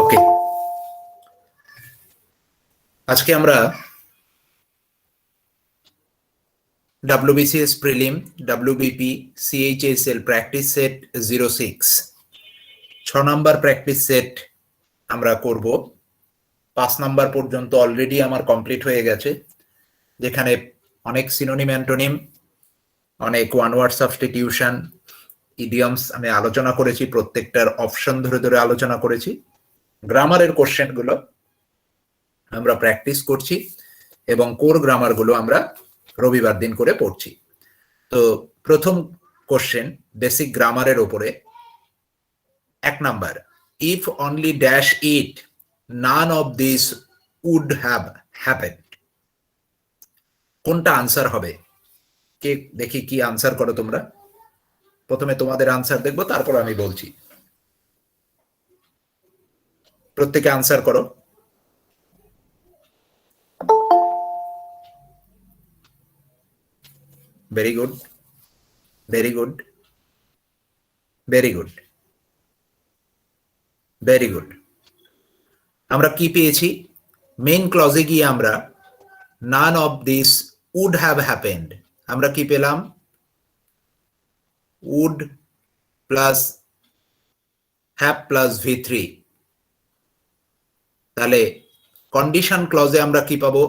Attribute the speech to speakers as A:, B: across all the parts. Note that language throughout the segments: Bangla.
A: ওকে, আজকে আমরা WBCS prelim, WBP, CHSL practice set 06 6 number practice set আমরা করব। 5 নাম্বার পর্যন্ত অলরেডি আমার কমপ্লিট হয়ে গেছে, যেখানে অনেক সিনোনিম অ্যান্টোনিম, অনেক ওয়ান ওয়ার্ড সাবস্টিটিউশন, ইডিয়মস আমি আলোচনা করেছি, প্রত্যেকটার অপশন ধরে ধরে আলোচনা করেছি। গ্রামারের কোশ্চেনগুলো আমরা প্র্যাকটিস করছি এবং কোর গ্রামারগুলো আমরা রবিবার দিন করে পড়ছি। তো প্রথম কোশ্চেন বেসিক গ্রামারের উপরে, 1 number, if only dash it none of this would have happened. কোনটা আনসার হবে? কে দেখি কি আনসার করো তোমরা। প্রথমে তোমাদের আনসার দেখবো, তারপর আমি বলছি। প্রত্যেকে আনসার করো। Very good, very good, very good, very good. আমরা কি পেয়েছি? মেইন ক্লজে গিয়ে আমরা none of this would have happened, আমরা কি পেলাম? Would plus have plus V3। তাহলে কন্ডিশন ক্লজে আমরা কি পাবো?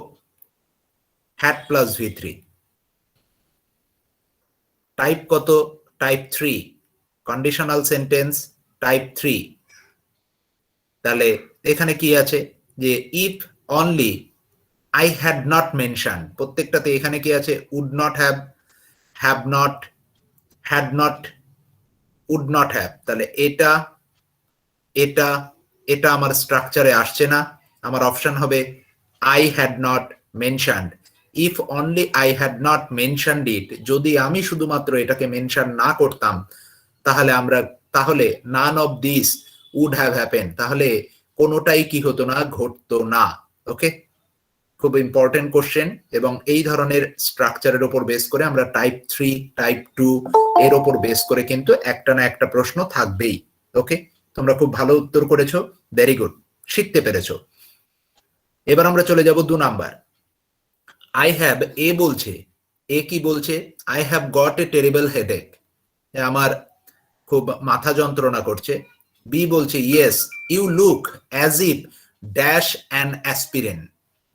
A: Had plus V3। টাইপ কত? Type 3, conditional sentence type 3। তাহলে এখানে কি আছে? যে if only I had not mention, প্রত্যেকটাতে এখানে কি আছে? Would not have not, had not, would not have. তাহলে এটা এটা এটা আমার স্ট্রাকচারে আসছে না। আমার অপশন হবে I had not mentioned. If only I had not mentioned it, যদি আমি শুধুমাত্র এটাকে মেনশন না করতাম, তাহলে none of this would have happen, তাহলে কোনোটাই কি হতো না? ঘটতো না। ওকে, খুব ইম্পর্টেন্ট কোশ্চেন, এবং এই ধরনের স্ট্রাকচারের উপর বেস করে আমরা টাইপ 3, টাইপ 2 এর উপর বেস করে কিন্তু একটা না একটা প্রশ্ন থাকবেই। ওকে, তোমরা খুব ভালো উত্তর করেছো, ভেরি গুড, শিখতে পেরেছো। এবার আমরা চলে যাব 2 নাম্বার। আই হ্যাভ, এ বলছে, এ কি বলছে? I have got a terrible headache, আমার খুব মাথা যন্ত্রণা করছে। বি বলছে yes you look as if dash an aspirin,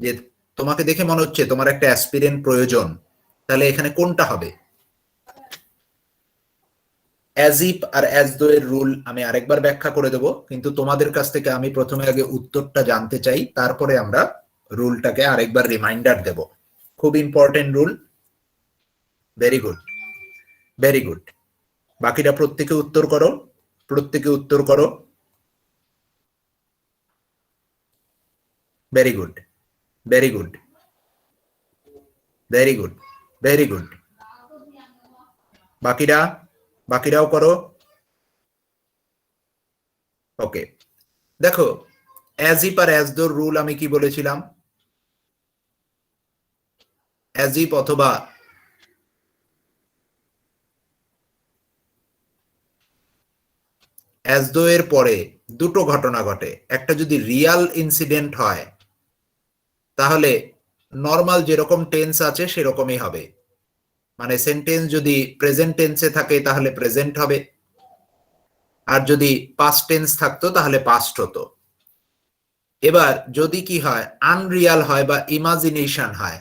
A: যে তোমাকে দেখে মনে হচ্ছে তোমার একটা অ্যাসপিরিন প্রয়োজন। তাহলে এখানে কোনটা হবে? অ্যাজ ইফ আর অ্যাজ দো এর রুল আমি আরেকবার ব্যাখ্যা করে দেবো, কিন্তু তোমাদের কাছ থেকে আমি প্রথমে আগে উত্তরটা জানতে চাই, তারপরে আমরা রুলটাকে আরেকবার রিমাইন্ডার দেব। খুব important rule. Very good, very good. বাকিটা প্রত্যেকে উত্তর করো, প্রত্যেকে উত্তর করো। Very good, very good, very good, very good. বাকিরাও করো। ওকে, দেখো অ্যাজ ইফ আর অ্যাজ দোর রুল আমি কি বলেছিলাম? অ্যাজ ইফ অথবা অ্যাজ দো এর পরে দুটো ঘটনা ঘটে। একটা যদি রিয়াল ইনসিডেন্ট হয়, তাহলে নর্মাল যেরকম টেন্স আছে সেরকমই হবে। মানে সেন্টেন্স যদি প্রেজেন্ট টেন্সে থাকে তাহলে প্রেজেন্ট হবে, আর যদি পাস্ট টেন্স থাকতো তাহলে পাস্ট হতো। এবার যদি কি হয়? আনরিয়াল হয় বা ইমাজিনেশন হয়,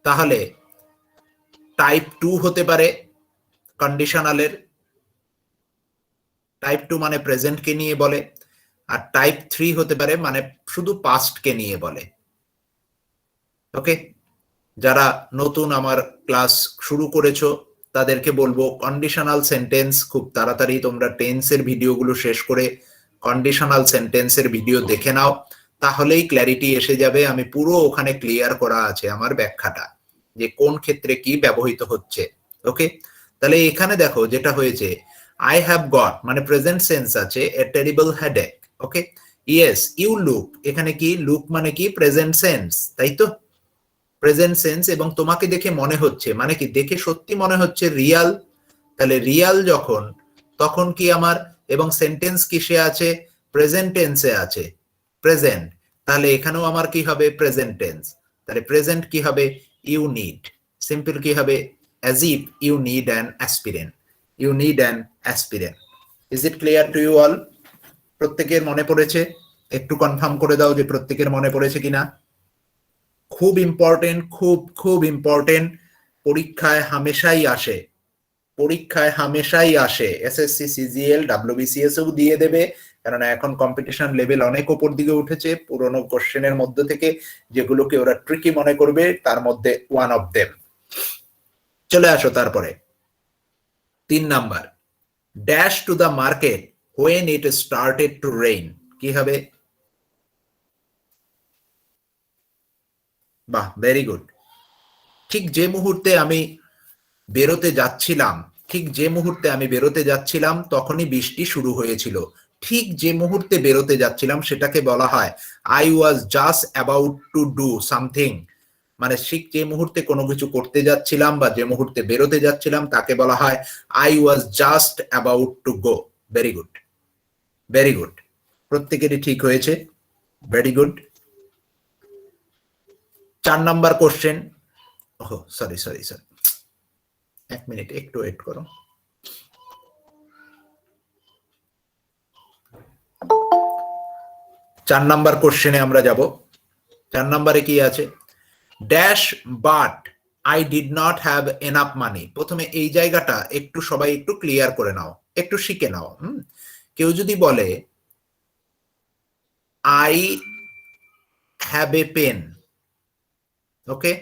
A: তাহলে টাইপ 2 হতে পারে কন্ডিশনালের। টাইপ 2 মানে প্রেজেন্ট কে নিয়ে বলে, আর টাইপ 3 হতে পারে মানে শুধু পাস্ট কে নিয়ে বলে। ওকে, যারা নতুন আমার ক্লাস শুরু করেছো তাদেরকে বলবো কন্ডিশনাল সেন্টেন্স খুব তাড়াতাড়ি তোমরা টেন্সের ভিডিওগুলো শেষ করে কন্ডিশনাল সেন্টেন্সের ভিডিও দেখে নাও, তাহলেই ক্ল্যারিটি এসে যাবে। আমি পুরো ওখানে ক্লিয়ার করা আছে আমার ব্যাখ্যাটা, যে কোন ক্ষেত্রে কি ব্যবহৃত হচ্ছে। ওকে, তাহলে এখানে দেখো যেটা হয়েছে, আই হ্যাভ গট মানে প্রেজেন্ট সেন্স আছে, a terrible headache. Okay, yes you look, এখানে কি লুক মানে কি? প্রেজেন্ট সেন্স, তাই তো? প্রেজেন্ট সেন্স, এবং তোমাকে দেখে মনে হচ্ছে, মানে কি দেখে সত্যি মনে হচ্ছে রিয়াল, তাহলে রিয়াল যখন, তখন কি আমার, এবং সেন্টেন্স কিসে আছে, প্রেজেন্ট টেন্সে আছে, প্রেজেন্ট, তাহলে এখানেও আমার কি হবে, প্রেজেন্ট টেন্স, তাহলে প্রেজেন্ট কি হবে, ইউ নিড, সিম্পল কি হবে, as if you need an aspirant, you need an aspirant. Is it clear to you all? প্রত্যেকের মনে পড়েছে? একটু কনফার্ম করে দাও যে প্রত্যেকের মনে পড়েছে কিনা। খুব ইম্পর্টেন্ট, খুব খুব ইম্পর্টেন্ট, পরীক্ষায় হামেশাই আসে, পরীক্ষায় হামেশাই আসে, এসএসসি, সিজিএল, ডাব্লিউবিসিএস এও দিয়ে দেবে, কারণ এখন কম্পিটিশন লেভেল অনেক উপর দিকে উঠেছে। পুরনো কোশ্চেনের মধ্যে থেকে যেগুলোকে ওরা ট্রিকি মনে করবে তার মধ্যে ওয়ান অফ দেম। চলে আসো তারপরে 3 number, dash to the market when it started to rain, কি হবে? বাহ, ভেরি গুড। ঠিক যে মুহূর্তে আমি বেরোতে যাচ্ছিলাম, ঠিক যে মুহূর্তে আমি বেরোতে যাচ্ছিলাম তখনই বৃষ্টি শুরু হয়েছিল। ঠিক যে মুহূর্তে বেরোতে যাচ্ছিলাম সেটাকে বলা হয় I was just about to do something, মানে ঠিক যে মুহূর্তে কোনো কিছু করতে যাচ্ছিলাম বা যে মুহূর্তে বেরোতে যাচ্ছিলাম তাকে বলা হয় I was just about to go. Very good, very good, প্রত্যেকেরই ঠিক হয়েছে, very good. 4 number question, oh sorry sorry sorry, 1 minute একটু ওয়েট করো। 4 নাম্বার কোশ্চেনে আমরা যাব। 4 নাম্বারে কি আছে, dash but I did not have enough মানি। প্রথমে এই জায়গাটা একটু সবাই একটু ক্লিয়ার করে নাও, একটু শিখে নাও। কেউ যদি বলে আই হ্যাভ এ পেন, ওকে,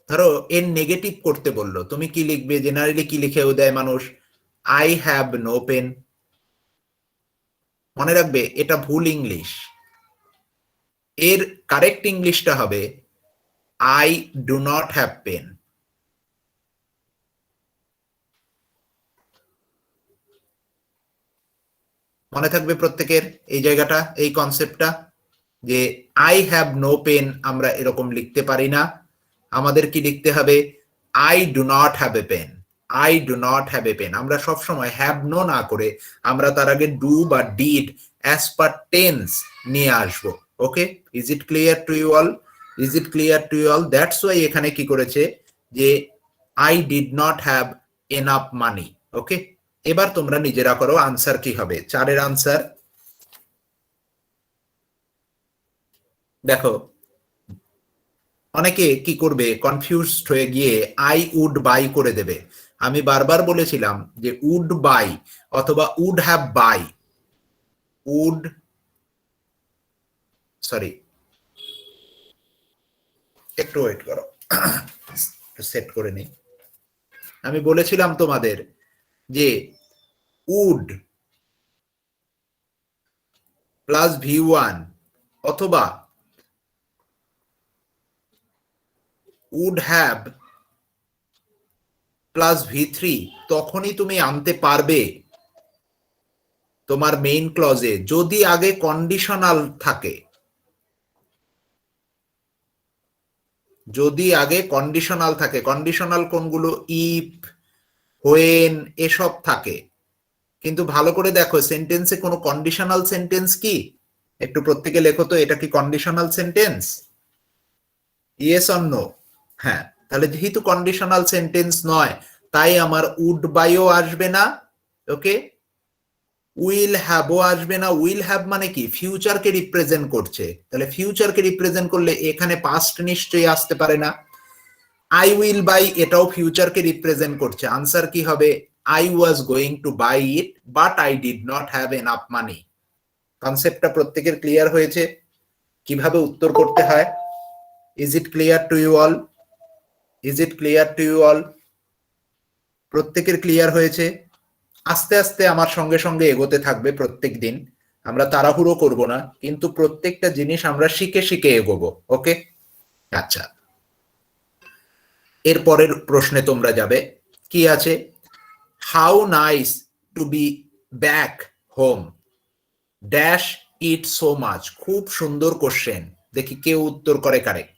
A: ধরো এর নেগেটিভ করতে বললো, তুমি কি লিখবে? জেনারেলি কি লিখেও দেয় মানুষ, আই হ্যাভ নো পেন। মনে রাখবে এটা ভুল ইংলিশ, এর কারেক্ট ইংলিশটা হবে I do not have pen. মনে থাকবে প্রত্যেকের এই জায়গাটা, এই কনসেপ্টটা, যে আই হ্যাভ নো পেন আমরা এরকম লিখতে পারি না, আমাদের কি লিখতে হবে, I do not have a pen, I do not have a pen. আমরা সবসময় হ্যাভ নো না করে আমরা তার আগে ডু বা ডিড অ্যাজ পার টেন্স নিয়ে আসবো। Okay, is it clear to you all? Is it clear to you all? That's why এখানে কি করেছে যে I did not have enough money. Okay, এবার তোমরা নিজেরা করো আনসার কি হবে। 4 আনসার দেখো, অনেকে কি করবে, কনফিউজড হয়ে গিয়ে আই উড বাই করে দেবে। আমি বারবার বলেছিলাম যে উড বাই অথবা would have buy, would, sorry একটু ওয়েট করো, সেট করে নিই। আমি বলেছিলাম তোমাদের যে উড প্লাস V1 অথবা উড হ্যাভ প্লাস V3 তখনই তুমি আনতে পারবে তোমার মেইন ক্লজে যদি আগে কন্ডিশনাল থাকে, যদি আগে কন্ডিশনাল থাকে। কন্ডিশনাল কোনগুলো, ইফ, হোয়েন, এসব থাকে। কিন্তু ভালো করে দেখো সেন্টেন্সে কোনো কন্ডিশনাল সেন্টেন্স কি, একটু প্রত্যেকে লেখো তো, এটা কি conditional sentence? Yes or no? হ্যাঁ, তাহলে যেহেতু কন্ডিশনাল সেন্টেন্স নয় তাই আমার উড বাইও আসবে না, ওকে, উইল হ্যাভও আসবে না। উইল হ্যাভ মানে কি, ফিউচারকে রিপ্রেজেন্ট করছে, তাহলে ফিউচারকে রিপ্রেজেন্ট করলে এখানে পাস্ট নিশ্চয়ই আসতে পারে না। আই উইল বাই এটাও ফিউচারকে রিপ্রেজেন্ট করছে, আনসার কি হবে, I was going to buy it but I did not have enough money. কনসেপ্টটা প্রত্যেকের ক্লিয়ার হয়েছে কিভাবে উত্তর করতে হয়? Is it clear to you all? Is it clear to you all? প্রত্যেকের ক্লিয়ার হয়েছে? আস্তে আস্তে আমার সঙ্গে সঙ্গে এগোতে থাকবে প্রত্যেক দিন, আমরা তাড়াহুড়ো করব না, কিন্তু প্রত্যেকটা জিনিস আমরা শিখে শিখে এগোবো। ওকে, আচ্ছা, এর পরের প্রশ্নে তোমরা যাবে, কি আছে, how nice to be back home dash it so much. খুব সুন্দর কোশ্চেন, দেখি কেউ উত্তর করে কারেক্ট।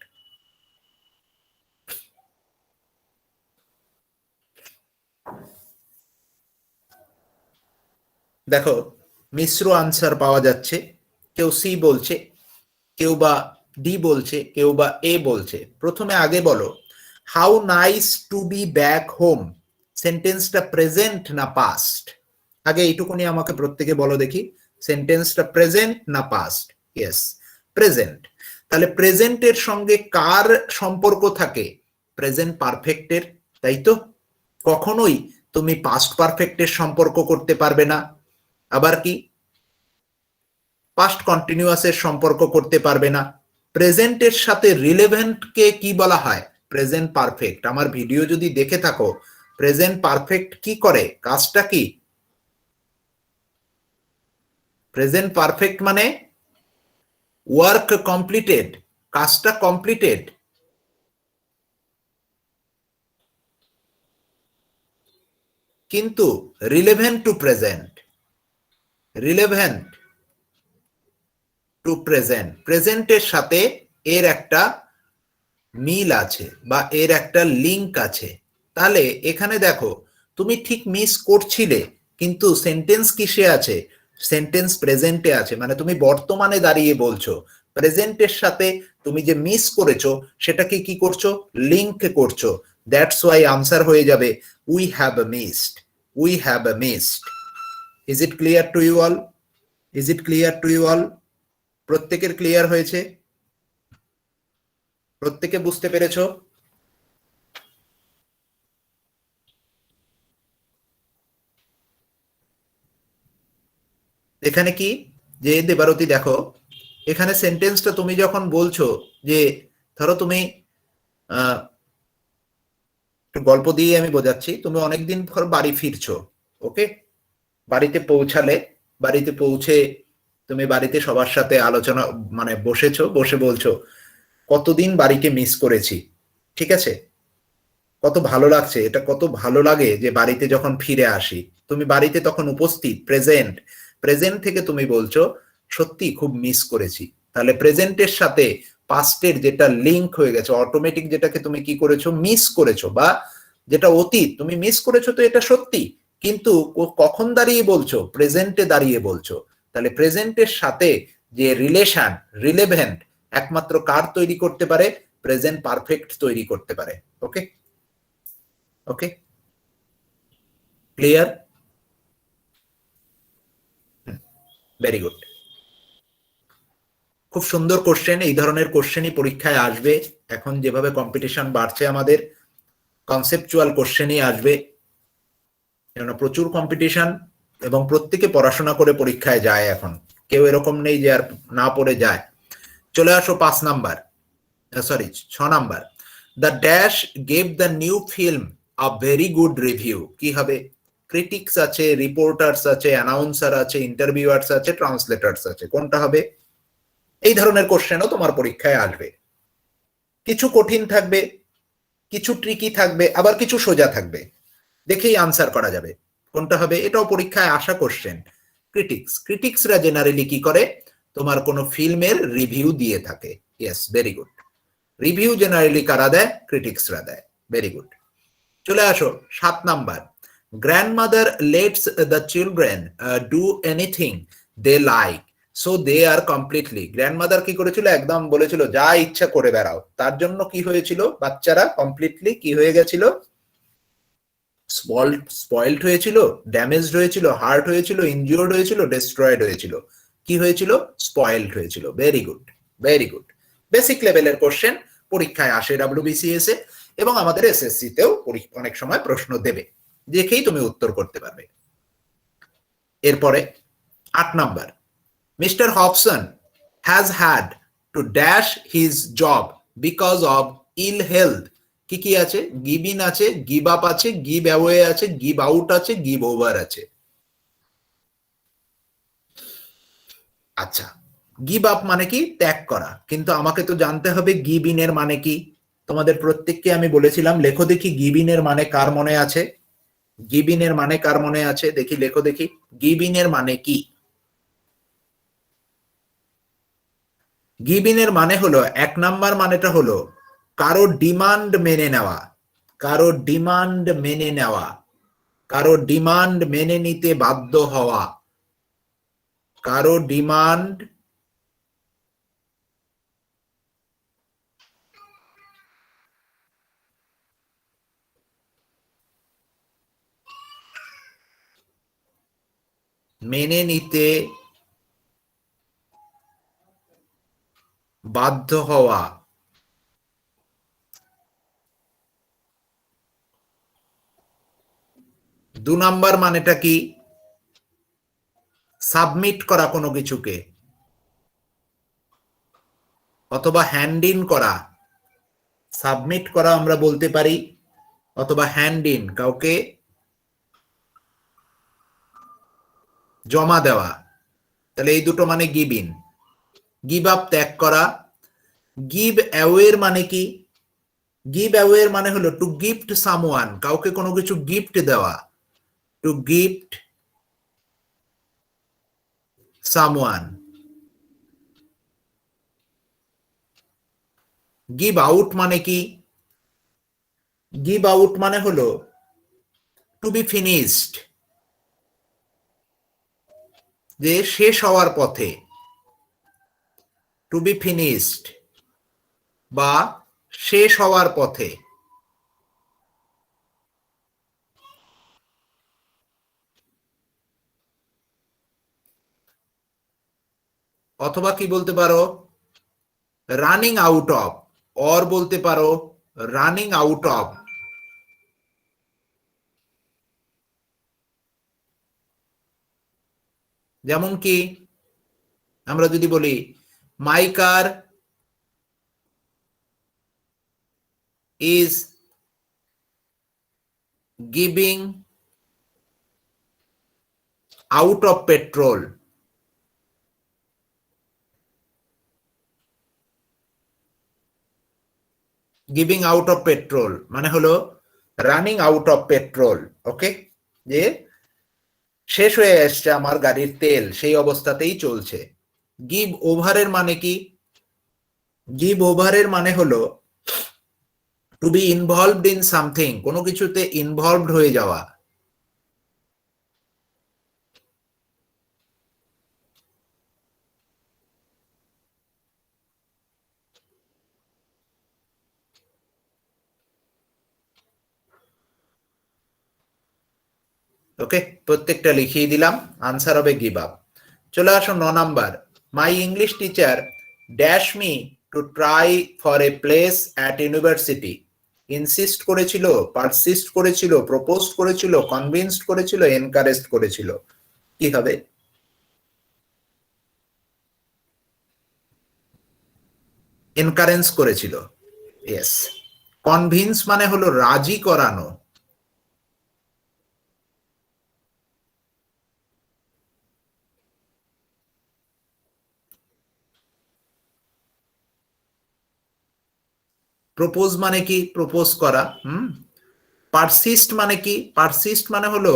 A: দেখো মিশ্র আনসার পাওয়া যাচ্ছে, কেউ সি বলছে, কেউ বা ডি বলছে, কেউ বা এ বলছে। প্রথমে আগে বলো, how nice to be back home, সেন্টেন্সটা প্রেজেন্ট না পাস্ট? আগে এইটুকুনি আমাকে প্রত্যেকে বলো দেখি, সেন্টেন্সটা প্রেজেন্ট না পাস্ট? Yes, present. তাহলে প্রেজেন্টের সঙ্গে কার সম্পর্ক থাকে? প্রেজেন্ট পারফেক্টের, তাই তো? কখনোই তুমি পাস্ট পারফেক্টের সম্পর্ক করতে পারবে না। আবার কি পাস্ট কন্টিনিউয়াসের সম্পর্ক করতে পারবে না। প্রেজেন্টের সাথে রিলেভেন্টকে কি বলা হয়? Present perfect. আমার ভিডিও যদি দেখে থাকো, প্রেজেন্ট পারফেক্ট কি করে, কাজটা কি? প্রেজেন্ট পারফেক্ট মানে ওয়ার্ক কমপ্লিটেড, কাজটা কমপ্লিটেড। কিন্তু relevant to present, relevant to present, প্রেজেন্টের সাথে এর একটা মিল আছে বা এর একটা লিংক আছে। তাহলে এখানে দেখো, তুমি ঠিক মিস করছিলে, কিন্তু সেন্টেন্স কিসে আছে? সেন্টেন্স প্রেজেন্টে আছে, মানে তুমি বর্তমানে দাঁড়িয়ে বলছো। প্রেজেন্টের সাথে তুমি যে মিস করেছো সেটাকে কি করছো? লিংক করছো। দ্যাটস ওয়াই আনসার হয়ে যাবে we have missed, we have missed. Is it clear to you all? Is it clear to you all? প্রত্যেকের ক্লিয়ার হয়েছে? প্রত্যেকে বুঝতে পেরেছো? এখানে কি যে দেবারতী দেখো, এখানে সেন্টেন্সটা তুমি যখন বলছো যে, ধরো তুমি একটু গল্প দিয়ে আমি বোঝাচ্ছি, তুমি অনেকদিন পর বাড়ি ফিরছো, ওকে? বাড়িতে পৌঁছালে, বাড়িতে পৌঁছে তুমি বাড়িতে সবার সাথে আলোচনা, মানে বসেছো, বসে বলছো কতদিন বাড়িকে মিস করেছি, ঠিক আছে? কত ভালো লাগছে, এটা কত ভালো লাগে যে বাড়িতে যখন ফিরে আসি। তুমি বাড়িতে তখন উপস্থিত, প্রেজেন্ট। প্রেজেন্ট থেকে তুমি বলছো সত্যি খুব মিস করেছি। তাহলে প্রেজেন্টের সাথে পাস্টের যেটা লিংক হয়ে গেছে অটোমেটিক, যেটাকে তুমি কি করেছো? মিস করেছো, বা যেটা অতীত তুমি মিস করেছো, তো এটা সত্যি, কিন্তু কখন দাঁড়িয়ে বলছো? প্রেজেন্টে দাঁড়িয়ে বলছো। তাহলে প্রেজেন্টের সাথে যে রিলেশন, রিলেভেন্ট, একমাত্র কার তৈরি করতে পারে? প্রেজেন্ট পারফেক্ট তৈরি করতে পারে। ওকে, ওকে, ক্লিয়ার? Very good. খুব সুন্দর কোশ্চেন। এই ধরনের কোশ্চেনই পরীক্ষায় আসবে। এখন যেভাবে কম্পিটিশন বাড়ছে আমাদের, কনসেপচুয়াল কোশ্চেনই আসবে, কেননা প্রচুর কম্পিটিশন এবং প্রত্যেকে পড়াশোনা করে পরীক্ষায় যায়। এখন কেউ এরকম নেই যে আর না পড়ে যায়। চলে আসো 5 number, sorry 6 number. The dash gave the new film a very good review. কি হবে? ক্রিটিক্স আছে, রিপোর্টার্স আছে, অ্যানাউন্সার আছে, ইন্টারভিউয়ার্স আছে, ট্রান্সলেটার্স আছে। কোনটা হবে? এই ধরনের কোশ্চেনও তোমার পরীক্ষায় আসবে। কিছু কঠিন থাকবে, কিছু ট্রিকি থাকবে, আবার কিছু সোজা থাকবে। দেখেই আনসার করা যাবে কোনটা হবে। এটাও পরীক্ষায় আসা কোশ্চেন। ক্রিটিক্স, ক্রিটিক্সরা জেনারেলি কি করে? তোমার কোনো ফিল্মের রিভিউ দিয়ে থাকে। Yes, very good. Review generally কারা দেয়? ক্রিটিক্সরা দেয়। Very good. চলে আসো 7 number. Grandmother lets the children do anything they like, so they are completely. Grandmother কি করেছিল? একদম বলেছিল যা ইচ্ছা করে বেড়াও। তার জন্য কি হয়েছিল? বাচ্চারা কমপ্লিটলি কি হয়ে গেছিল? স্পয়েলড হয়েছিল, ড্যামেজড হয়েছিল, হার্ট হয়েছিল, ইনজিওর্ড হয়েছিল, ডিস্ট্রয়েড হয়েছিল। কি হয়েছিল? স্পয়েলড হয়েছিল। Very good, very good. Basic লেভেলের কোশ্চেন পরীক্ষায় আসে WBCS এ, এবং আমাদের SSC তেও অনেক সময় প্রশ্ন দেবে, দেখেই তুমি উত্তর করতে পারবে। এরপরে 8 number. Mister Hobson has had to dash his job because of ill health. কি কি আছে? গিভ ইন আছে, গিভ আপ আছে, গিভ অ্যাওয়ে আছে, গিভ আউট আছে, গিভ ওভার আছে। আচ্ছা, গিভ আপ মানে কি? ত্যাগ করা। কিন্তু আমাকে তো জানতে হবে গিভ ইন এর মানে কি। তোমাদের প্রত্যেককে আমি বলেছিলাম লেখো দেখি গিভ ইন এর মানে কার মনে আছে? গিভ ইন এর মানে কার মনে আছে? দেখি লেখো দেখি, গিভ ইন এর মানে কি? গিভ ইন এর মানে হলো, 1 নাম্বার মানেটা হলো কারো ডিমান্ড মেনে নেওয়া, কারো ডিমান্ড মেনে নেওয়া, কারো ডিমান্ড মেনে নিতে বাধ্য হওয়া। কারো ডিমান্ড মেনে নিতে বাধ্য হওয়া। 2 নাম্বার মানেটা কি? সাবমিট করা কোনো কিছুকে, অথবা হ্যান্ড ইন করা। সাবমিট করা আমরা বলতে পারি, অথবা হ্যান্ড ইন, কাউকে জমা দেওয়া। তাহলে এই দুটো মানে গিভ ইন। গিভ আপ ত্যাগ করা। গিভ অ্যাওয়ের মানে কি? গিভ অ্যাওয়ের মানে হলো টু গিফট সামওয়ান, কাউকে কোনো কিছু গিফট দেওয়া। Two gift someone. Give out মানে কি? গিভ আউট মানে হলো টু বি ফিনিশড, যে শেষ হওয়ার পথে। টু বি ফিনিশড বা শেষ হওয়ার পথে। অথবা কি বলতে পারো? Running out of. অর বলতে পারো রানিং আউট অফ। যেমন কি আমরা যদি বলি my car is giving out of petrol. Giving out of petrol মানে হলো running out of petrol. Okay, যে শেষ হয়ে আসছে আমার গাড়ির তেল, সেই অবস্থাতেই চলছে। গিভ ওভারের মানে কি? গিভ ওভারের মানে হলো to be involved in something, কোনো কিছুতে ইনভলভড হয়ে যাওয়া। ওকে, প্রত্যেকটা লিখিয়ে দিলাম, আনসার হবে গিভ আপ। চলে আসো 9 number. My English teacher dash me to try for a place at university. Insist করেছিল, পারসিস্ট করেছিল, প্রপোজ করেছিল, কনভিন্সড করেছিল, এনকারেজড করেছিল। কি হবে? এনকারেজ করেছিল। ইয়েস। কনভিন্স মানে হলো রাজি করানো। প্রপোজ মানে কি? প্রপোজ করা। পারসিস্ট মানে কি? পারসিস্ট মানে হলো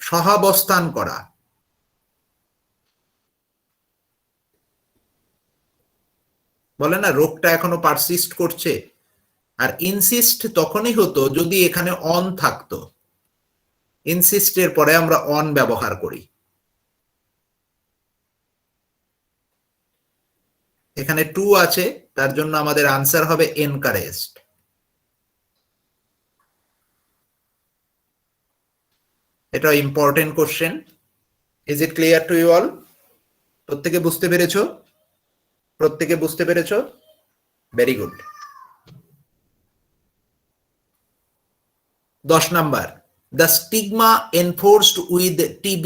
A: সহাবস্থান করা। বলে না রোগটা এখনো পারসিস্ট করছে। আর ইনসিস্ট তখনই হতো যদি এখানে অন থাকতো। ইনসিস্টের পরে আমরা অন ব্যবহার করি। এখানে টু আছে, তার জন্য আমাদের আনসার হবে এনকারেজড। এটা important question. Is it clear to you all? প্রত্যেকে বুঝতে পেরেছো? প্রত্যেকে বুঝতে পেরেছো? Very good. 10 number. The stigma enforced with TB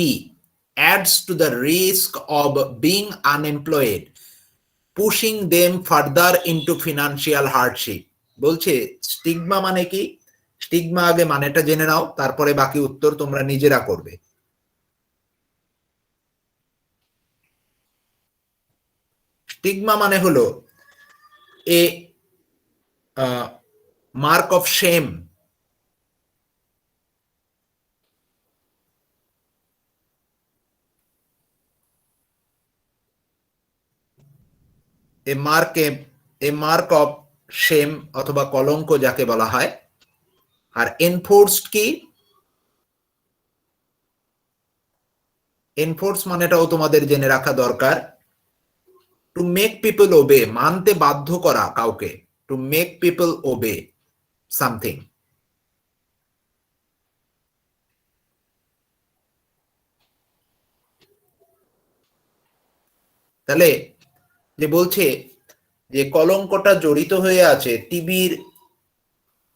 A: adds to the risk of being unemployed, pushing them further into financial hardship. বলছে স্টিগমা মানে কি? স্টিগমা আগে মানেটা জেনে নাও, তারপরে বাকি উত্তর তোমরা নিজেরা করবে। স্টিগমা মানে হলো a mark of shame. A mark of shame অথবা কলঙ্ক যাকে বলা হয়। আর এনফোর্সড কি? এনফোর্স মানেটাও তোমাদের জেনে রাখা দরকার। টু মেক পিপল ওবে, মানতে বাধ্য করা কাউকে, টু মেক পিপল ওবে সামথিং। তাহলে যে বলছে যে কলঙ্কটা জড়িত হয়ে আছে টিবির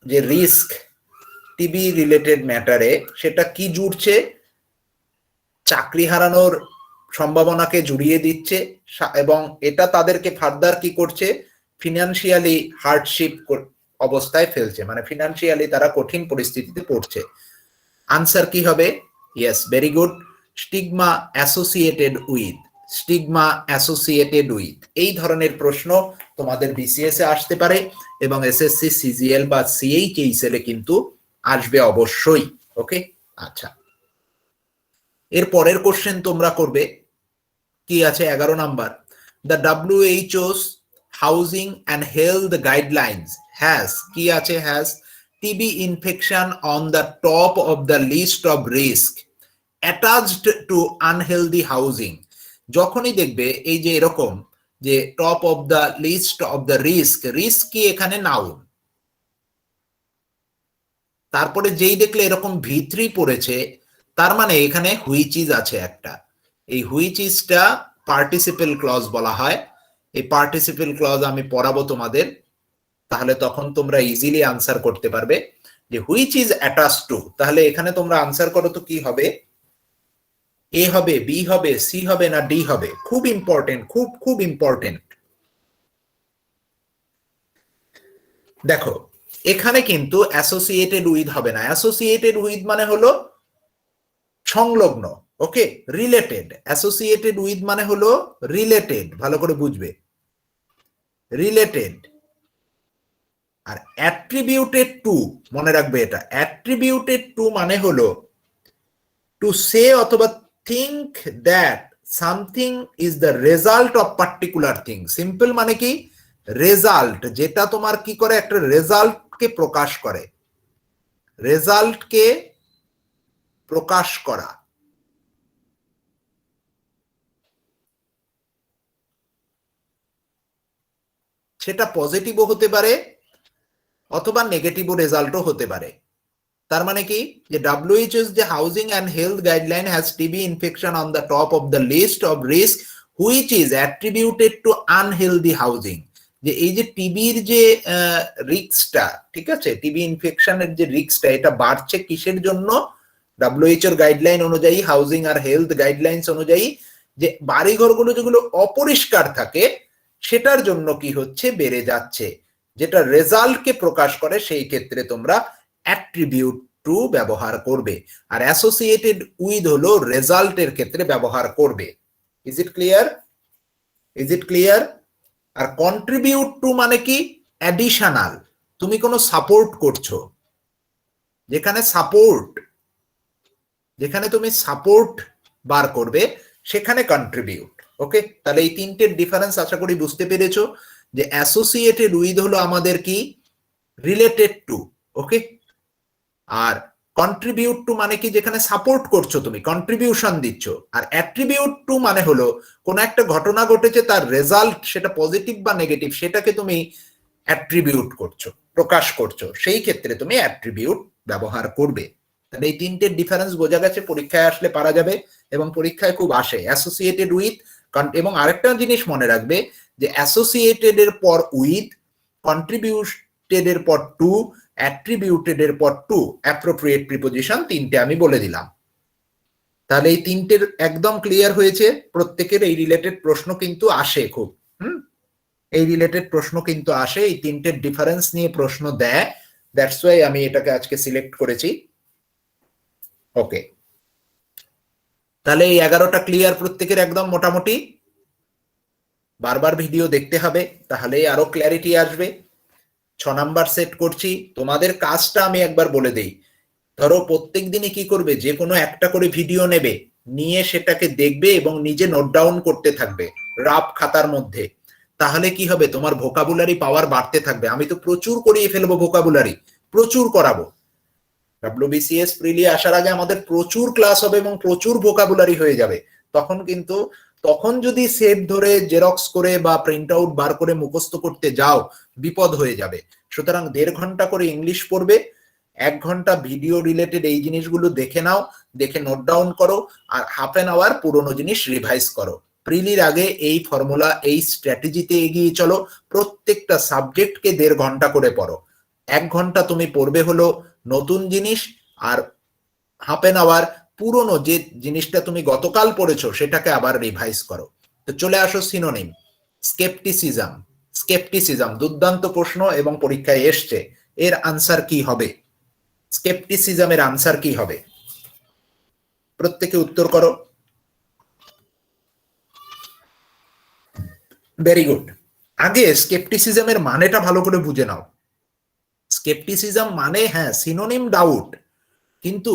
A: যে রিস্ক, টিবি রিলেটেড ম্যাটারে, সেটা কি জুড়ছে? চাকরি হারানোর সম্ভাবনাকে জুড়িয়ে দিচ্ছে, এবং এটা তাদেরকে ফার্দার কি করছে? ফিনান্সিয়ালি হার্ডশিপ অবস্থায় ফেলছে, মানে ফিনান্সিয়ালি তারা কঠিন পরিস্থিতিতে পড়ছে। আনসার কি হবে? Yes, very good, stigma associated with, stigma associated with. এই ধরনের প্রশ্ন তোমাদের বিসিএস এ আসতে পারে এবং এসএসসি, সিজিএল বা সিএইচএসএল এ কিন্তু আসবে অবশ্যই। ওকে, আচ্ছা, এর পরের কোশ্চেন তোমরা করবে, কি আছে 11 number, the WHO's housing and health guidelines has, কি আছে? Has TB infection on the top of the list of risk attached to unhealthy housing. যখনই দেখবে এই যে এরকম যে top of the list of the risk, risk কি এখানে নাউন, তারপরে যেই দেখলে এরকম V3 পড়েছে, তার মানে এখানে হুইচ ইজ আছে একটা। এই হুইচ ইজটা পার্টিসিপেল ক্লজ বলা হয়। এই পার্টিসিপেল ক্লজ আমি পড়াবো তোমাদের, তাহলে তখন তোমরা ইজিলি আনসার করতে পারবে যে হুইচ ইজ অ্যাটাচ টু। তাহলে এখানে তোমরা আনসার করো তো কি হবে? এ হবে, বি হবে, সি হবে, না ডি হবে? খুব ইম্পর্টেন্ট, খুব খুব ইম্পর্টেন্ট। দেখো এখানে কিন্তু অ্যাসোসিয়েটেড উইথ হবে না। অ্যাসোসিয়েটেড উইথ মানে হলো সংলগ্ন, ওকে, রিলেটেড। অ্যাসোসিয়েটেড উইথ মানে হলো রিলেটেড, ভালো করে বুঝবে, রিলেটেড। আর অ্যাট্রিবিউটেড টু, মনে রাখবে এটা, অ্যাট্রিবিউটেড টু মানে হলো টু সে অথবা think that something is the result of particular thing. Simple মানে কি? রেজাল্ট, যেটা তোমার কি করে? একটা রেজাল্টকে প্রকাশ করে, রেজাল্টকে প্রকাশ করা। সেটা পজিটিভও হতে পারে অথবা নেগেটিভও রেজাল্টও হতে পারে। তার মানে কি? যে WHO's যে housing and health guideline has TB infection on the top of the list of risk which is attributed to unhealthy housing. যে এই যে টিবির যে রিস্কটা, ঠিক আছে, টিবি ইনফেকশনের যে রিস্কটা, এটা বাড়ছে কিসের জন্য? WHO গাইডলাইন অনুযায়ী, হাউজিং আর হেলথ গাইডলাইন্স অনুযায়ী, যে বাড়িঘরগুলো যেগুলো অপরিষ্কার থাকে সেটার জন্য কি হচ্ছে? বেড়ে যাচ্ছে। যেটা রেজাল্টকে প্রকাশ করে, সেই ক্ষেত্রে তোমরা অ্যাট্রিবিউট টু ব্যবহার করবে। আর অ্যাসোসিয়েটেড উইথ হলো রেজাল্টের ক্ষেত্রে ব্যবহার করবে। Is it clear? Is it clear? আর কন্ট্রিবিউট টু মানে কি? অ্যাডিশনাল, তুমি কোনো সাপোর্ট করছো, যেখানে সাপোর্ট, যেখানে তুমি সাপোর্ট বার করবে সেখানে কন্ট্রিবিউট। ওকে, তাহলে এই তিনটের ডিফারেন্স আশা করি বুঝতে পেরেছো। যে অ্যাসোসিয়েটেড উইথ হলো আমাদের কি? Related to, okay. আর কন্ট্রিবিউট টু মানে কি? যেখানে সাপোর্ট করছো, তুমি কন্ট্রিবিউশন দিচ্ছ। আর অ্যাট্রিবিউট টু মানে হলো কোন একটা ঘটনা ঘটেছে, তার রেজাল্ট, সেটা পজিটিভ বা নেগেটিভ, সেটাকে তুমি অ্যাট্রিবিউট করছো, প্রকাশ করছো, সেই ক্ষেত্রে তুমি অ্যাট্রিবিউট ব্যবহার করবে। তাহলে এই তিনটের ডিফারেন্স বোঝা গেছে, পরীক্ষায় আসলে পারা যাবে এবং পরীক্ষায় খুব আসে অ্যাসোসিয়েটেড উইথ। এবং আরেকটা জিনিস মনে রাখবে যে অ্যাসোসিয়েটেড এর পর উইথ, কন্ট্রিবিউটেড এর পর টু, অ্যাট্রিবিউটেড এর পর টু, অ্যাপ্রোপ্রিয়েট প্রিপোজিশন, তিনটে আমি বলে দিলাম। তাহলে এই তিনটের একদম ক্লিয়ার হয়েছে। প্রত্যেকের এই রিলেটেড প্রশ্ন কিন্তু আসে খুব, এই রিলেটেড প্রশ্ন কিন্তু আসে, এই তিনটের ডিফারেন্স নিয়ে প্রশ্ন দেয়। দ্যাটস ওয়াই আমি এটাকে আজকে সিলেক্ট করেছি। ওকে, তাহলে এই 11টা ক্লিয়ার প্রত্যেকের একদম মোটামুটি? বারবার ভিডিও দেখতে হবে, তাহলে আরো ক্ল্যারিটি আসবে। 6 নাম্বার সেট করছি। তোমাদের কাজটা আমি একবার বলে দেই। ধরো প্রত্যেক দিনই কি করবে? যে কোনো একটা করে ভিডিও নেবে, নিয়ে সেটাকে দেখবে এবং নিজে নোট ডাউন করতে থাকবে রাফ খাতার মধ্যে। তাহলে কি হবে? তোমার ভোকাবুলারি পাওয়ার বাড়তে থাকবে। আমি তো প্রচুর করিয়ে ফেলবো ভোকাবুলারি, প্রচুর করাবো। WBCS প্রিলি আসার আগে আমাদের প্রচুর ক্লাস হবে এবং প্রচুর ভোকাবুলারি হয়ে যাবে। তখন যদি সেট ধরে জেরক্স করে বা প্রিন্ট আউট বার করে মুখস্থ করতে যাও, বিপদ হয়ে যাবে। সুতরাং 1.5 ঘন্টা করে ইংলিশ পড়বে, 1 ঘন্টা ভিডিও রিলেটেড এই জিনিসগুলো দেখে নাও, দেখে নোট ডাউন করো, আর হাফ অ্যান আওয়ার পুরোনো জিনিস রিভাইজ করো। প্রিলির আগে এই ফর্মুলা, এই স্ট্র্যাটেজিতে এগিয়ে চলো। প্রত্যেকটা সাবজেক্টকে 1.5 ঘন্টা করে পড়ো। 1 ঘন্টা তুমি পড়বে হলো নতুন জিনিস, আর হাফ অ্যান আওয়ার পুরনো যে জিনিসটা তুমি গতকাল পড়েছো সেটাকে আবার রিভাইজ করো। তো চলে আসো সিনোনিম। স্কেপটিসিজম। স্কেপটিসিজম দুর্দান্ত প্রশ্ন এবং পরীক্ষায় এসছে। এর আনসার কি হবে? স্কেপটিসিজমের আনসার কি হবে? প্রত্যেকে উত্তর করো। Very good. আগে স্কেপটিসিজমের মানেটা ভালো করে বুঝে নাও। স্কেপটিসিজম মানে হ্যাঁ সিনোনিম ডাউট, কিন্তু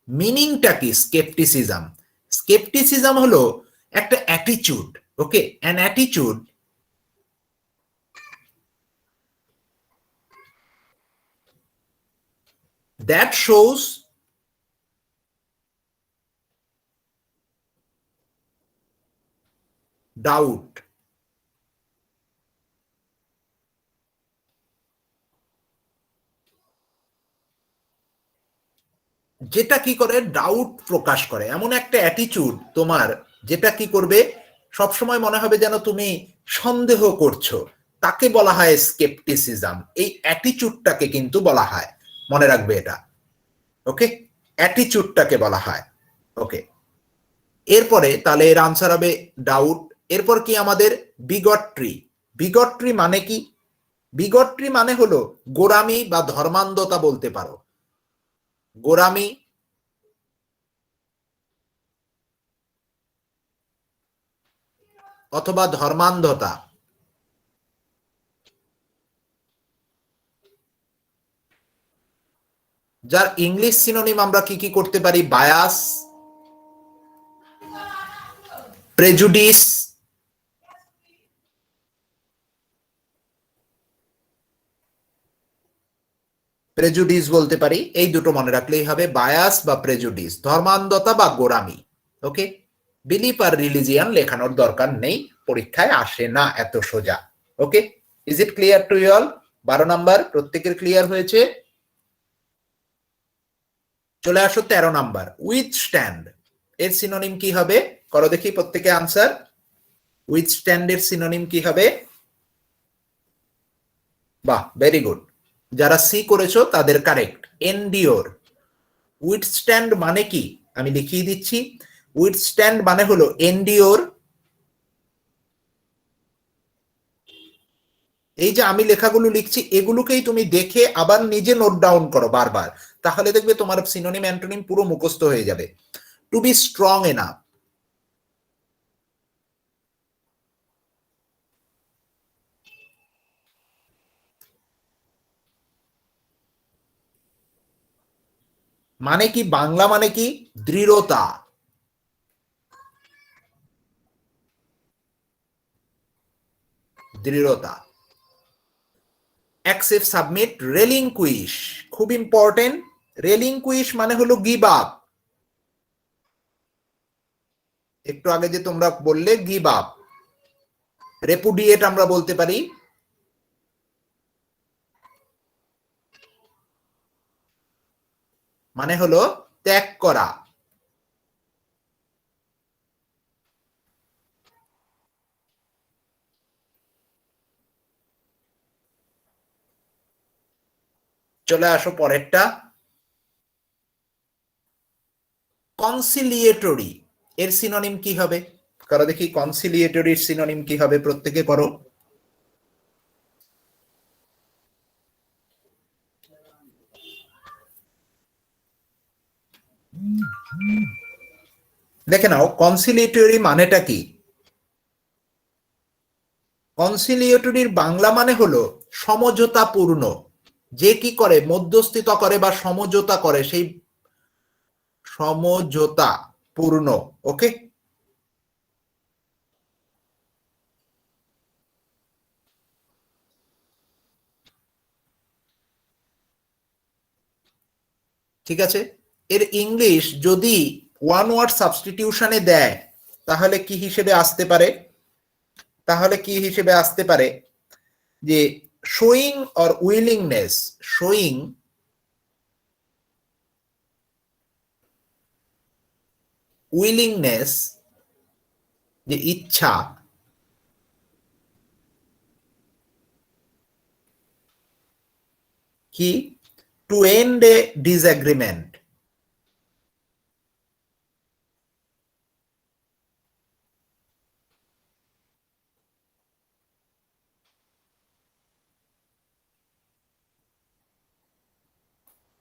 A: মিনিংটা কি স্কেপটিসিজম? স্কেপটিসিজম হলো একটা attitude, okay, an attitude that shows doubt. যেটা কি করে ডাউট প্রকাশ করে, এমন একটা অ্যাটিটিউড তোমার যেটা কি করবে সবসময় মনে হবে যেন তুমি সন্দেহ করছো, তাকে বলা হয় স্কেপটিসিজম। এই অ্যাটিটিউডটাকে কিন্তু বলা হয়, মনে রাখবে এটা, ওকে, অ্যাটিটিউডটাকে বলা হয়। ওকে, এরপরে তাহলে এর আনসার হবে ডাউট। এরপর কি আমাদের বিগট্রি। বিগট্রি মানে কি? বিগট্রি মানে হলো গোঁড়ামি বা ধর্মান্ধতা বলতে পারো। গোঁড়ামি অথবা ধর্মান্ধতা। যার ইংলিশ সিনোনিম আমরা কি কি করতে পারি? বায়াস, প্রেজুডিস, প্রেজুডিস বলতে পারি। এই দুটো মনে রাখলেই হবে, বায়াস বা প্রেজুডিস, ধর্মান্ধতা বা গোঁড়ামি। ওকে, বিলিফ আর রিলিজিয়ান লেখানোর দরকার নেই, পরীক্ষায় আসে না এত সোজা। Okay, is it clear to you all? 12 number প্রত্যেকের ক্লিয়ার হয়েছে? চলে আসো 13 নাম্বার, উইথস্ট্যান্ড। এর সিনোনিম কি হবে? করো দেখি প্রত্যেকে আনসার। উইথস্ট্যান্ড এর সিনোনিম কি হবে? বাহ, ভেরি গুড। যারা সি করেছো তাদের কারেক্ট, এন্ডিওর। উইথস্ট্যান্ড মানে কি আমি দেখিয়ে দিচ্ছি। উইথস্ট্যান্ড মানে হলো এন্ডিওর। এই যে আমি লেখাগুলো লিখছি এগুলোকেই তুমি দেখে আবার নিজে নোট ডাউন করো বারবার, তাহলে দেখবে তোমার সিনোনিম অ্যান্টোনিম পুরো মুখস্থ হয়ে যাবে। টু বি স্ট্রং এনাফ, মানে কি? বাংলা মানে কি? দৃঢ়তা। দৃঢ়তা। অ্যাকসেপ্ট, সাবমিট, রেলিংকুইশ, খুব ইম্পর্টেন্ট। রেলিংকুইশ মানে হলো গিভ আপ। একটু আগে যে তোমরা বললে গিভ আপ। রেপুডিয়েট আমরা বলতে পারি, মানে হলো ত্যাগ করা। চলে আসো পরেরটা, কনসিলিয়েটরি। এর সিনোনিম কি হবে? করো দেখি কনসিলিয়েটরির সিনোনিম কি হবে, প্রত্যেকে করো। দেখে নাও কনসিলিয়েটরি মানেটা কি। কনসিলিয়েটরির বাংলা মানে হলো সমঝোতাপূর্ণ। যে কি করে মধ্যস্থিতা করে বা সমঝোতা করে, সেই সমঝোতা পূর্ণ। ওকে, ঠিক আছে, এর ইংলিশ যদি ওয়ান ওয়ার্ড সাবস্টিটিউশনে দেয় তাহলে কি হিসেবে আসতে পারে? তাহলে কি হিসেবে আসতে পারে যে showing or willingness, showing willingness যে ইচ্ছা, কি টু এন্ড এ ডিসএগ্রিমেন্ট,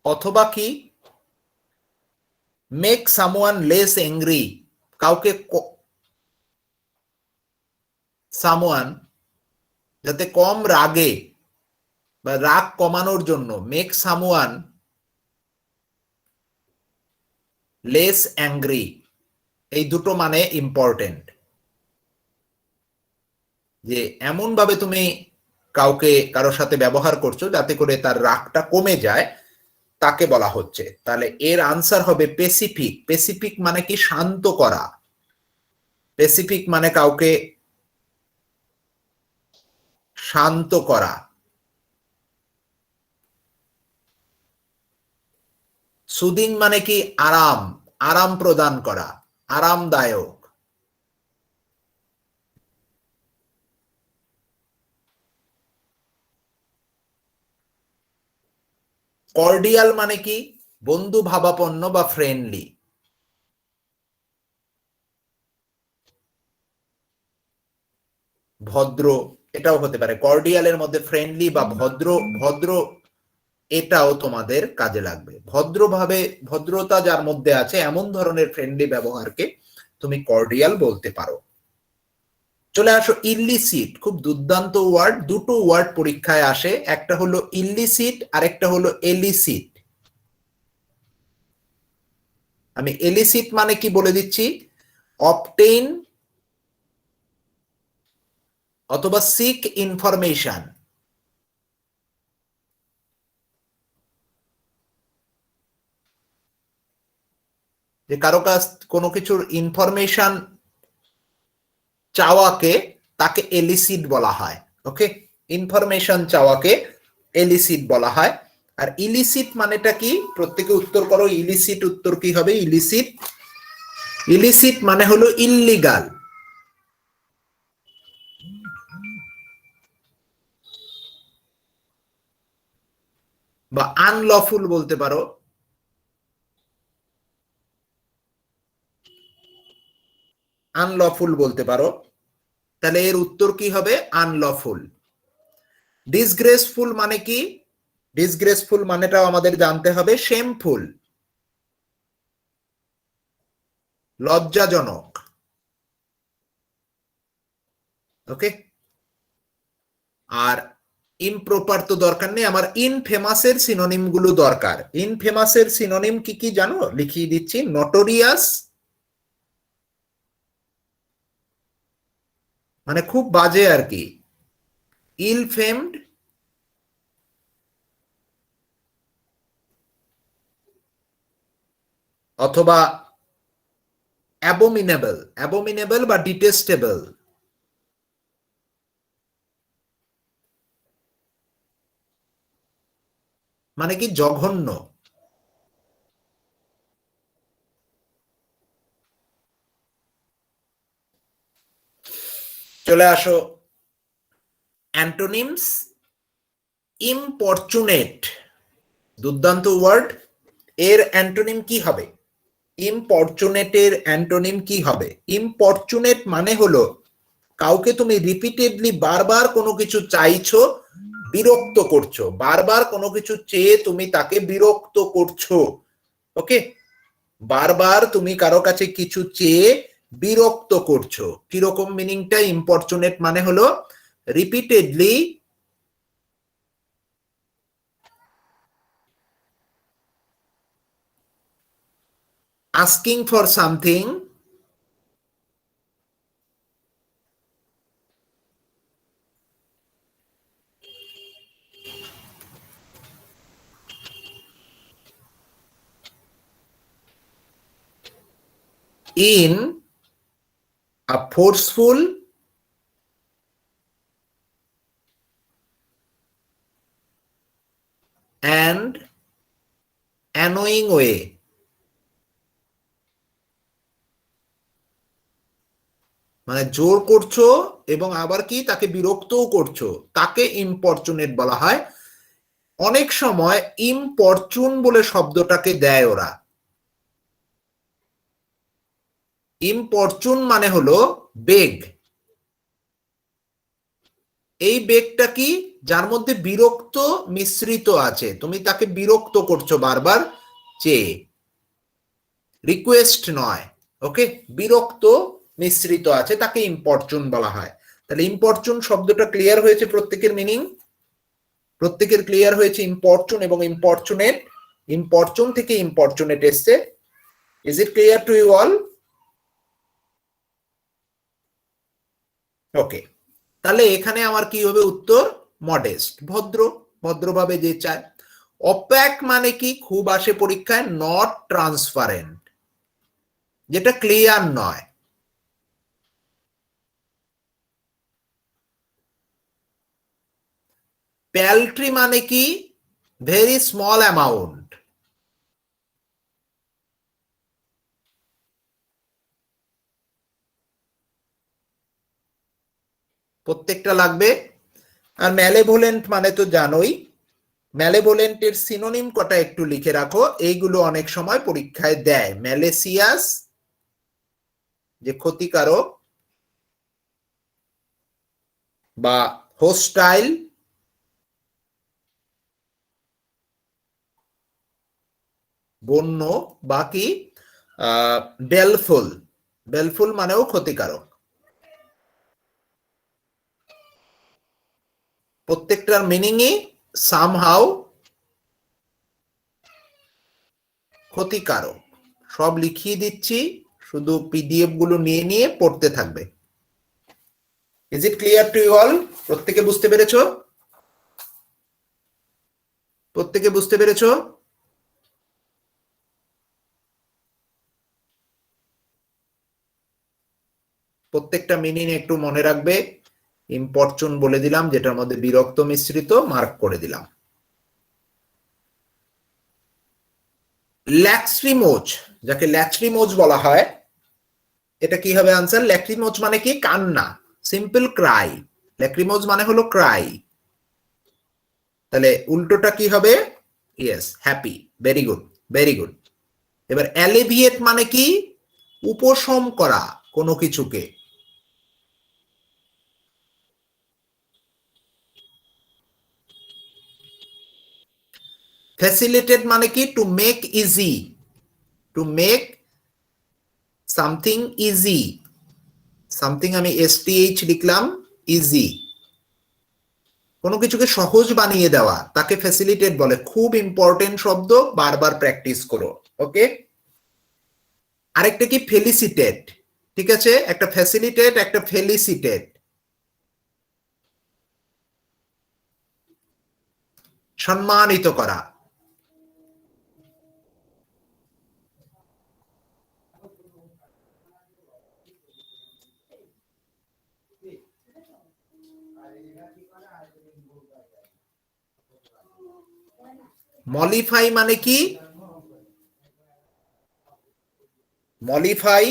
A: অথবা কি মেক সামওয়ান লেস এংরি, কাউকে সামওয়ান যাতে কম রাগে বা রাগ কমানোর জন্য, মেক সামওয়ান লেস অ্যাংরি, এই দুটো মানে ইম্পর্টেন্ট। যে এমন ভাবে তুমি কাউকে কারোর সাথে ব্যবহার করছো যাতে করে তার রাগটা কমে যায়, তাকে বলা হচ্ছে। তাহলে এর আনসার হবে পেসিফিক। পেসিফিক মানে কি শান্ত করা, পেসিফিক মানে কাউকে শান্ত করা। সুদিং মানে কি আরাম, আরাম প্রদান করা, আরামদায়ক। কর্ডিয়াল মানে কি বন্ধু ভাবাপন্ন বা ফ্রেন্ডলি। ভদ্র, এটাও হতে পারে কর্ডিয়ালের মধ্যে ফ্রেন্ডলি বা ভদ্র, ভদ্র এটাও তোমাদের কাজে লাগবে। ভদ্রভাবে, ভদ্রতা যার মধ্যে আছে এমন ধরনের ফ্রেন্ডলি ব্যবহারকে তুমি কর্ডিয়াল বলতে পারো। চলে আসো ইল্লিসিট, খুব দুর্দান্ত ওয়ার্ড, দুটো ওয়ার্ড পরীক্ষায় আসে, একটা হলো ইল্লিসিট আর একটা হলো এলিসিট। আমি এলিসিট মানে কি বলে দিচ্ছি, অবটেইন অথবা সিক ইনফরমেশন, যে কারো কাছ কোনো কিছুর ইনফরমেশন চাওয়াকে তাকে এলিসিট বলা হয়। ওকে, ইনফরমেশন চাওয়াকে এলিসিট বলা হয়। আর ইলিসিট মানেটা কি, প্রত্যেকে উত্তর করো, ইলিসিট উত্তর কি হবে? ইলিসিট, ইলিসিট মানে হলো ইল্লিগাল বা আনলফুল বলতে পারো। আনলফুল বলতে পারো। তাহলে এর উত্তর কি হবে? আনলফুল। ডিসগ্রেসফুল মানে কি? ডিসগ্রেসফুল মানেটাও আমাদের জানতে হবে, শেমফুল, লজ্জাজনক। ওকে, আর ইমপ্রপার তো দরকার নেই, আমার ইনফেমাসের সিনোনিম গুলো দরকার। ইনফেমাসের সিনোনিম কি কি জানো? লিখিয়ে দিচ্ছি, নটোরিয়াস মানে খুব বাজে আর কি, ইল ফেমড অথবা অ্যাবোমিনেবল, অ্যাবোমিনেবল বা ডিটেস্টেবল মানে কি জঘন্য। চলে আসো অ্যান্টোনিমস, ইম্পরচুনেট, দুর্দান্ত ওয়ার্ড। এর অ্যান্টোনিম কি হবে? ইম্পরচুনেটের অ্যান্টোনিম কি হবে? ইম্পরচুনেট মানে হলো কাউকে তুমি রিপিটেডলি বারবার কোনো কিছু চাইছো, বিরক্ত করছো, বারবার কোনো কিছু চেয়ে তুমি তাকে বিরক্ত করছো। ওকে, বারবার তুমি কারো কাছে কিছু চেয়ে বিরক্ত করছো, কিরকম মিনিংটা? ইম্পরচুনেট মানে হলো repeatedly asking for something in a forceful and annoying way. মানে জোর করছো এবং আবার কি তাকে বিরক্তও করছো, তাকে ইম্পরচুনেট বলা হয়। অনেক সময় ইম্পরচুন বলে শব্দটাকে দেয় ওরা। ইম্পরচুন মানে হলো বেগ। এই বেগটা কি, যার মধ্যে বিরক্ত মিশ্রিত আছে, তুমি তাকে বিরক্ত করছো বারবার চেয়ে, রিকোয়েস্ট নয়। ওকে, বিরক্ত মিশ্রিত আছে, তাকে ইম্পরচুন বলা হয়। তাহলে ইম্পরচুন শব্দটা ক্লিয়ার হয়েছে, প্রত্যেকের মিনিং প্রত্যেকের ক্লিয়ার হয়েছে। ইম্পরচুন এবং ইম্পরচুনেট, ইম্পরচুন থেকে ইম্পরচুনেট এসছে। Is it clear to you all? Okay, তাহলে এখানে আমার কি হবে উত্তর? মডেস্ট, ভদ্র, ভদ্রভাবে যে চায়। অপ্যাক মানে কি, খুব আসে পরীক্ষায়, নট ট্রান্সপারেন্ট, যেটা ক্লিয়ার নয়। প্যালট্রি মানে কি, ভেরি স্মল অ্যামাউন্ট। প্রত্যেকটা লাগবে। আর ম্যালেভোলেন্ট মানে তো জানোই, ম্যালেভোলেন্টের সিনোনিম কটা একটু লিখে রাখো, এইগুলো অনেক সময় পরীক্ষায় দেয়। ম্যালেসিয়াস, যে ক্ষতিকারক, বা হোস্টাইল, বন্য, বা কি বেলফুল, বেলফুল মানেও ক্ষতিকারক। প্রত্যেকটার মিনিংই সামহাউ ক্ষতিকারক। সব লিখিয়ে দিচ্ছি, শুধু পিডিএফ গুলো নিয়ে নিয়ে পড়তে থাকবে। Is it clear to you all? প্রত্যেকে বুঝতে পেরেছো? প্রত্যেকে বুঝতে পেরেছো? প্রত্যেকটা মিনিং একটু মনে রাখবে। ইম্পরচুন বলে দিলাম, যেটার মধ্যে বিরক্ত মিশ্রিত, মার্ক করে দিলাম। ল্যাক্রিমোজ, যাকে ল্যাক্রিমোজ বলা হয়, এটা কি হবে আনসার? ল্যাক্রিমোজ মানে কি, কান্না, সিম্পল ক্রাই। ল্যাক্রিমোজ মানে হলো ক্রাই। তাহলে উল্টোটা কি হবে? Yes, happy. Very good, very good. এবার অ্যালিভিয়েট মানে কি, উপশম করা কোনো কিছুকে। ফ্যাসিলিটেট মানে কি, to make easy, to make something easy. Something আমি এসটিএইচ লিখলাম, ইজি, কোনো কিছুকে সহজ বানিয়ে দেওয়া, তাকে ফ্যাসিলিটেট বলে। খুব ইম্পর্টেন্ট শব্দ, বারবার প্র্যাকটিস করো। ওকে, আরেকটা কি, ফেলিসিটেট। ঠিক আছে, একটা ফ্যাসিলিটেট, একটা ফেলিসিটেট, সম্মানিত করা। মলিফাই মানে কি, মলিফাই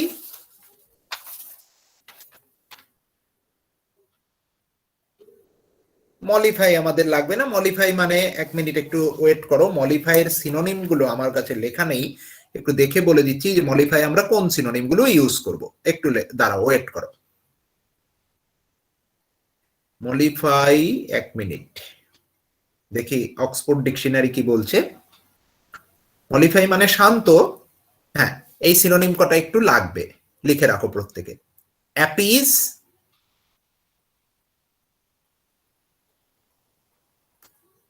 A: মলিফাই আমাদের লাগবে না। মলিফাই মানে, এক মিনিট একটু ওয়েট করো, মলিফাইয়ের সিনোনিম গুলো আমার কাছে লেখা নেই, একটু দেখে বলে দিচ্ছি যে মলিফাই আমরা কোন সিনোনিম গুলো ইউজ করব। একটু দাঁড়াও, ওয়েট করো। মলিফাই, এক মিনিট দেখি অক্সফোর্ড ডিকশনারি কি বলছে। মলিফাই মানে শান্ত। হ্যাঁ, এই সিনোনিম কটা একটু লাগবে, লিখে রাখো প্রত্যেকে। অ্যাপিস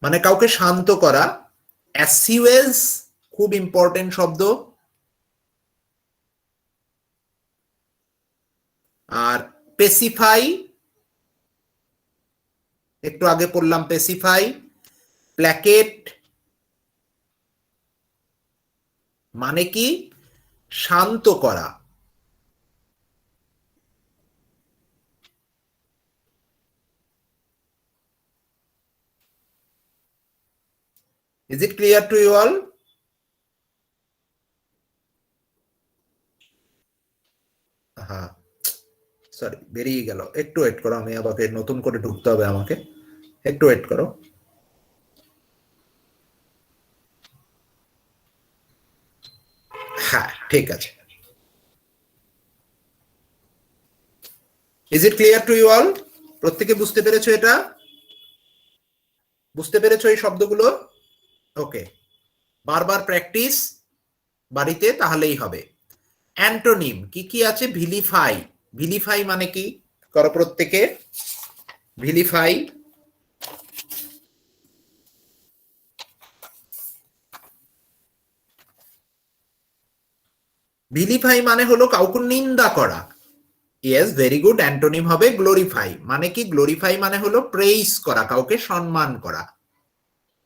A: মানে কাউকে শান্ত করা। অ্যাসিউয়েজ, খুব ইম্পর্টেন্ট শব্দ। আর পেসিফাই, একটু আগে পড়লাম পেসিফাই। প্ল্যাকেট মানে কি, শান্ত করা। Is it clear to you all? হ্যাঁ, সরি বেরিয়ে গেল, একটু ওয়েট করো, আমি আবার নতুন করে ঢুকতে হবে আমাকে, একটু ওয়েট করো। হ্যাঁ ঠিক আছে। Is it clear to you all? প্রত্যেকে বুঝতে পেরেছো? এটা বুঝতে পেরেছো এই শব্দগুলো? ওকে, বারবার প্র্যাকটিস বাড়িতে, তাহলেই হবে। অ্যান্টোনিম কি কি আছে? ভিলিফাই, ভিলিফাই মানে কি করো প্রত্যেকে? ভিলিফাই, ভিলিফাই মানে হলো কাউকে নিন্দা করা। Yes, very good. অ্যান্টোনিম হবে গ্লোরিফাই। মানে কি? গ্লোরিফাই মানে হলো প্রেইস করা, কাউকে সম্মান করা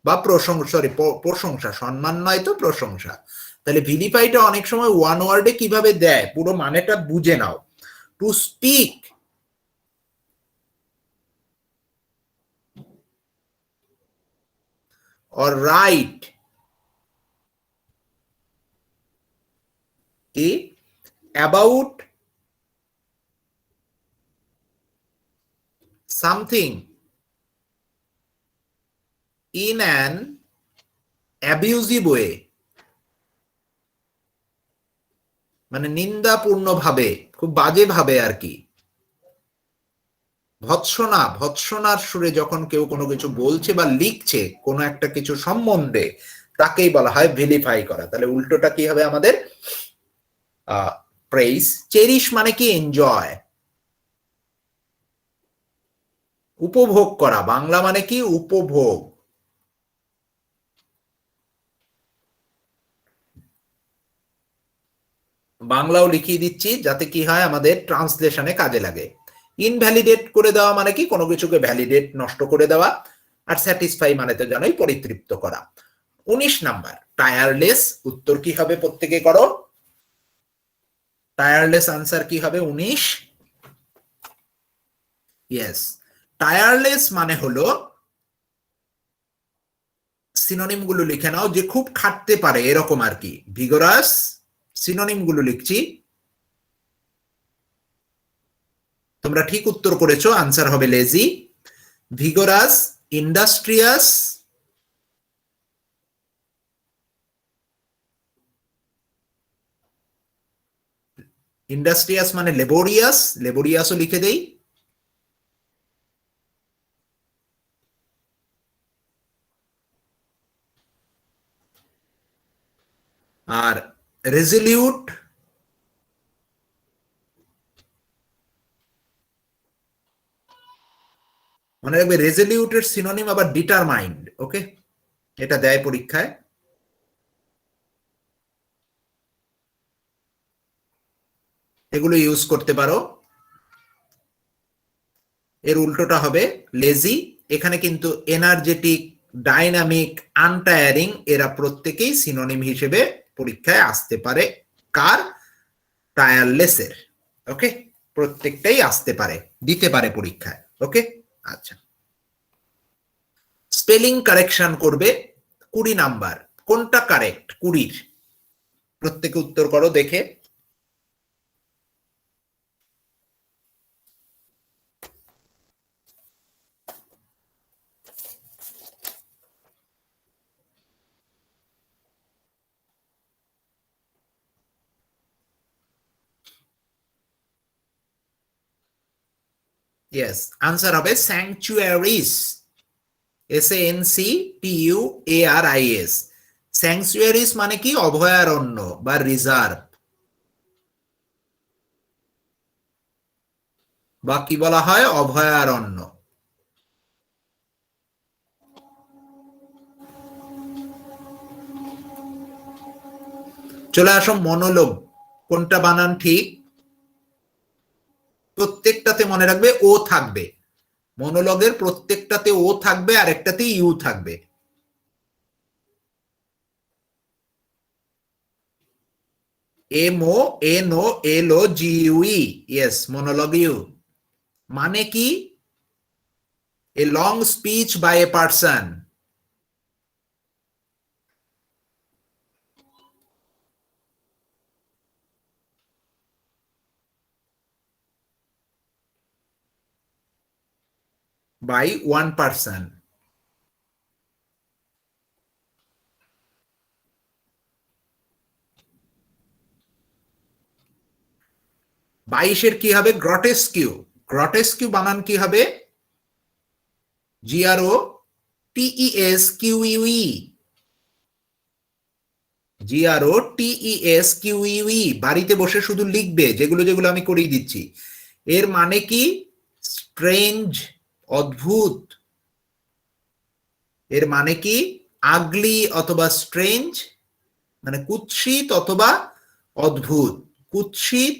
A: বা প্রশংসা, সরি প্রশংসা, সম্মান নয় তো, প্রশংসা। তাহলে ভিলিফাইটা অনেক সময় ওয়ান ওয়ার্ডে কিভাবে দেয় পুরো মানেটা বুঝে নাও। To speak or write about something in an abusive way, মানে নিন্দাপূর্ণ ভাবে, খুব বাজে ভাবে আর কি। ভৎসনা, ভৎসনার সুরে যখন কেউ কোনো কিছু বলছে বা লিখছে কোনো একটা কিছু সম্বন্ধে, তাকেই বলা হয় ভিলিফাই করা। তাহলে উল্টোটা কি হবে আমাদের? প্রেইজ। চেরিশ মানে কি? এনজয়, উপভোগ করা। বাংলা মানে কি? উপভোগ। বাংলাও লিখিয়ে দিচ্ছি যাতে কি হয় আমাদের ট্রান্সলেশনে কাজে লাগে। ইনভ্যালিডেট করে দেওয়া মানে কি? কোনো কিছুকে ভ্যালিডেট, নষ্ট করে দেওয়া। আর স্যাটিসফাই মানে তো জানোই, পরিতৃপ্ত করা। 19 নাম্বার টায়ারলেস, উত্তর কি হবে প্রত্যেকে করো? টায়ারলেস আনসার কি হবে? 19। ইয়েস, টায়ারলেস মানে হলো, সিনোনিম গুলো লিখে নাও, যে খুব খাটতে পারে এরকম আর কি। ভিগোরাস, সিনোনিম গুলো লিখছি, তোমরা ঠিক উত্তর করেছো, আনসার হবে লেজি। ভিগোরাস, ইন্ডাস্ট্রিয়াস, ইন্ডাস্ট্রিয়াস মানে লেবোরিয়াস, লেবোরিয়াসও লিখে দেই। আর রেজলিউট, মনে রাখবে রেজলিউটের সিনোনিম আবার ডিটারমাইন্ড। ওকে, এটা দেয় পরীক্ষায়। এগুলো ইউজ করতে পারো। এর উল্টোটা হবে লেজি। এখানে কিন্তু এনার্জেটিক, ডাইনামিক, আনটায়ারিং এরা প্রত্যেকেই সিনোনিম হিসেবে পরীক্ষায় আসতে পারে। কার? টায়ারলেসের। ওকে, প্রত্যেকটাই আসতে পারে, দিতে পারে পরীক্ষায়। ওকে, আচ্ছা। স্পেলিং কারেকশন করবে 20 নাম্বার। কোনটা কারেক্ট 20-র? প্রত্যেকে উত্তর করো দেখে। ইয়েস, আনসার হবে স্যাংচুয়ারিস, SANCTUARIS। স্যাংচুয়ারিস মানে কি? অভয়ারণ্য বা রিজার্ভ, বা কি বলা হয়? অভয়ারণ্য। চলে আসো মনোলোগ, কোনটা বানান ঠিক? প্রত্যেকটাতে মনে রাখবে ও থাকবে, মনোলগের প্রত্যেকটাতে ও থাকবে, আর একটাতে ইউ থাকবে। MONOLOGUE, yes, monologue U. মানে কি? A long speech by a person, by one person. বাইশের কি হবে? গ্রটেস্কিউ। গ্রটেস্কিউ বানান কি হবে? GROTESQUE। GROTESQUE। বাড়িতে বসে শুধু লিখবে, যেগুলো যেগুলো আমি করিয়ে দিচ্ছি। এর মানে কি? স্ট্রেঞ্জ, অদ্ভুত। এর মানে কি? আগলি অথবা স্ট্রেঞ্জ, মানে কুৎসিত অথবা অদ্ভুত। কুৎসিত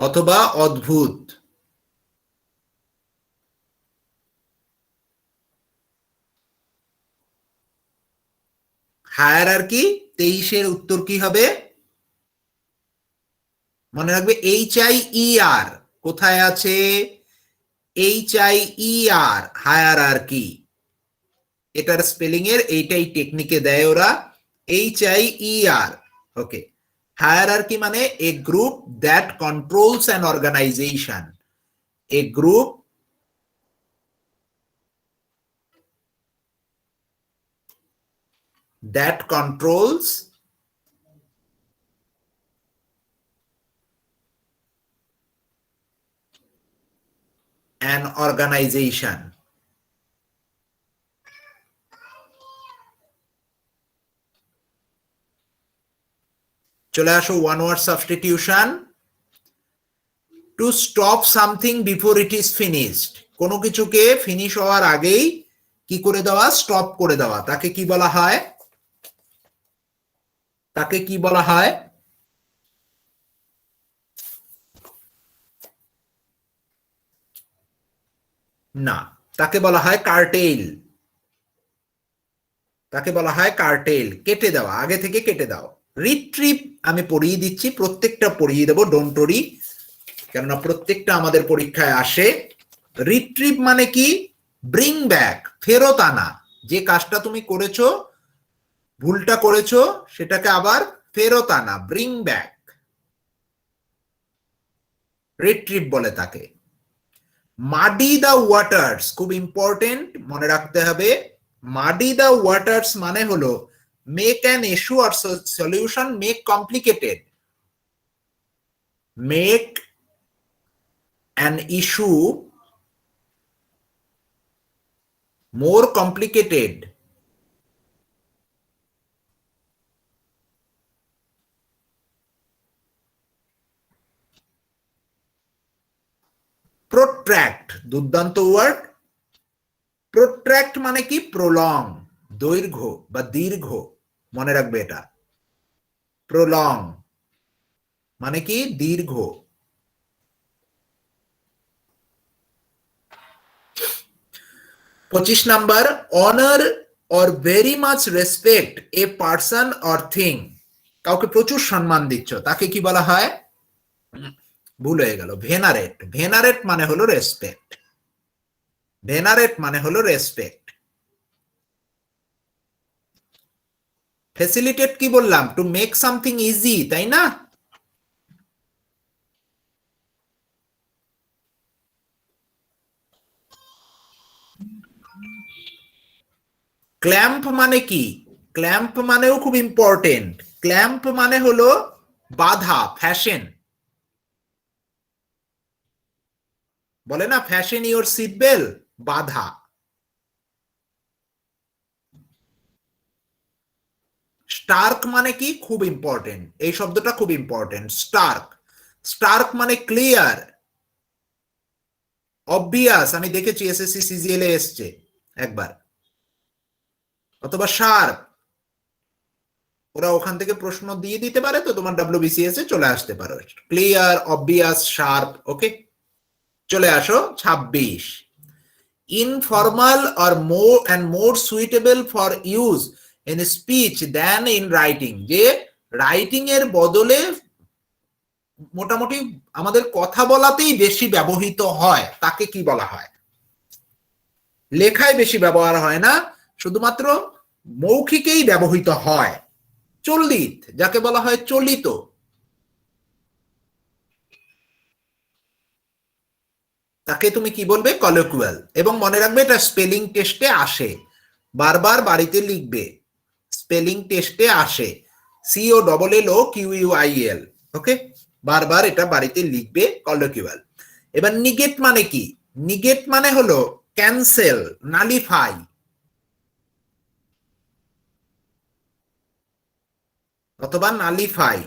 A: অথবা অদ্ভুত। হায়ারার্কি 23-এর উত্তর কি হবে? মনে রাখবে HIER কোথায় আছে? HIER, hierarchy. এটার স্পেলিং এর এইটাই টেকনিকে দেয় ওরা, HIER। ওকে, হায়ারার্কি মানে a group that controls an organization. এ গ্রুপ that controls an organization. চলে আসো one word substitution. To stop something before it is finished. কোনো কিছুকে ফিনিশ হওয়ার আগেই কি করে দেওয়া? স্টপ করে দেওয়া। তাকে কি বলা হয়? তাকে কি বলা হয়? না, তাকে বলা হয় কার্টেইল। তাকে বলা হয় কার্টেইল, কেটে দেওয়া, আগে থেকে কেটে দাও। রিট্রিভ আমি পড়িয়ে দিচ্ছি, প্রত্যেকটা পড়িয়ে দেবো, ডোন্ট ওরি, কেননা প্রত্যেকটা আমাদের পরীক্ষায় আসে। রিট্রিভ মানে কি? ব্রিং ব্যাক, ফেরত আনা। যে কাজটা তুমি করেছো, ভুলটা করেছো, সেটাকে আবার ফেরত আনা, ব্রিং ব্যাক, রিট্রিভ বলে তাকে। মাডি দ্য ওয়াটার্স, খুব ইম্পর্টেন্ট, মনে রাখতে হবে। মাডি দ্য ওয়াটার্স মানে হলো make an issue or solution make complicated. Make an issue more complicated. Protract, দুর্দান্ত ওয়ার্ড। প্রোট্র্যাক্ট মানে কি? প্রলং, দৈর্ঘ্য বা দীর্ঘ, মনে রাখবে এটা। প্রলং মানে কি? দীর্ঘ। 25 number, honour or very much respect a person or thing. কাউকে প্রচুর সম্মান দিচ্ছ, তাকে কি বলা হয়? ভুল হয়ে গেল, ভেনারেট। ভেনারেট মানে হলো রেসপেক্ট। ভেনারেট মানে হলো রেসপেক্ট। ফ্যাসিলিটেট কি বললাম? টু মেক সামথিং ইজি, তাই না? ক্ল্যাম্প মানে কি? ক্ল্যাম্প মানেও খুব ইম্পর্টেন্ট। ক্ল্যাম্প মানে হলো বাধা, ফ্যাশন। বলে না ফ্যাশন ইওর সিট বেল্ট, বাধা। স্টার্ক মানে কি? খুব ইম্পর্টেন্ট, এই শব্দটা খুব ইম্পর্টেন্ট। স্টার্ক, স্টার্ক মানে ক্লিয়ার, অবভিয়াস। আমি দেখেছি এসএসসি সিজিএল এ এসছে একবার। অথবা শার্প, ওরা ওখান থেকে প্রশ্ন দিয়ে দিতে পারে, তো তোমার ডব্লিউবিসিএস এ চলে আসতে পারো। Clear, obvious, sharp. ওকে, চলে আসো 26। Informal or more and more suitable for use in speech than in writing। যে রাইটিং এর বদলে মোটামুটি আমাদের কথা বলাতেই বেশি ব্যবহৃত হয়, তাকে কি বলা হয়? লেখায় বেশি ব্যবহার হয় না, শুধুমাত্র মৌখিকেই ব্যবহৃত হয়। চলিত, যাকে বলা হয় চলিত। তাকে তুমি কি বলবে? কলোকুয়াল। এবং মনে রাখবে এটা স্পেলিং টেস্টে আসে, বারবার বাড়িতে লিখবে, স্পেলিং টেস্টে আসে, COLLOQUIL। ওকে, বারবার এটা বাড়িতে লিখবে, কলোকুয়াল। এবার নিগেট মানে কি? নিগেট মানে হলো ক্যান্সেল, নালিফাই, অথবা নালিফাই।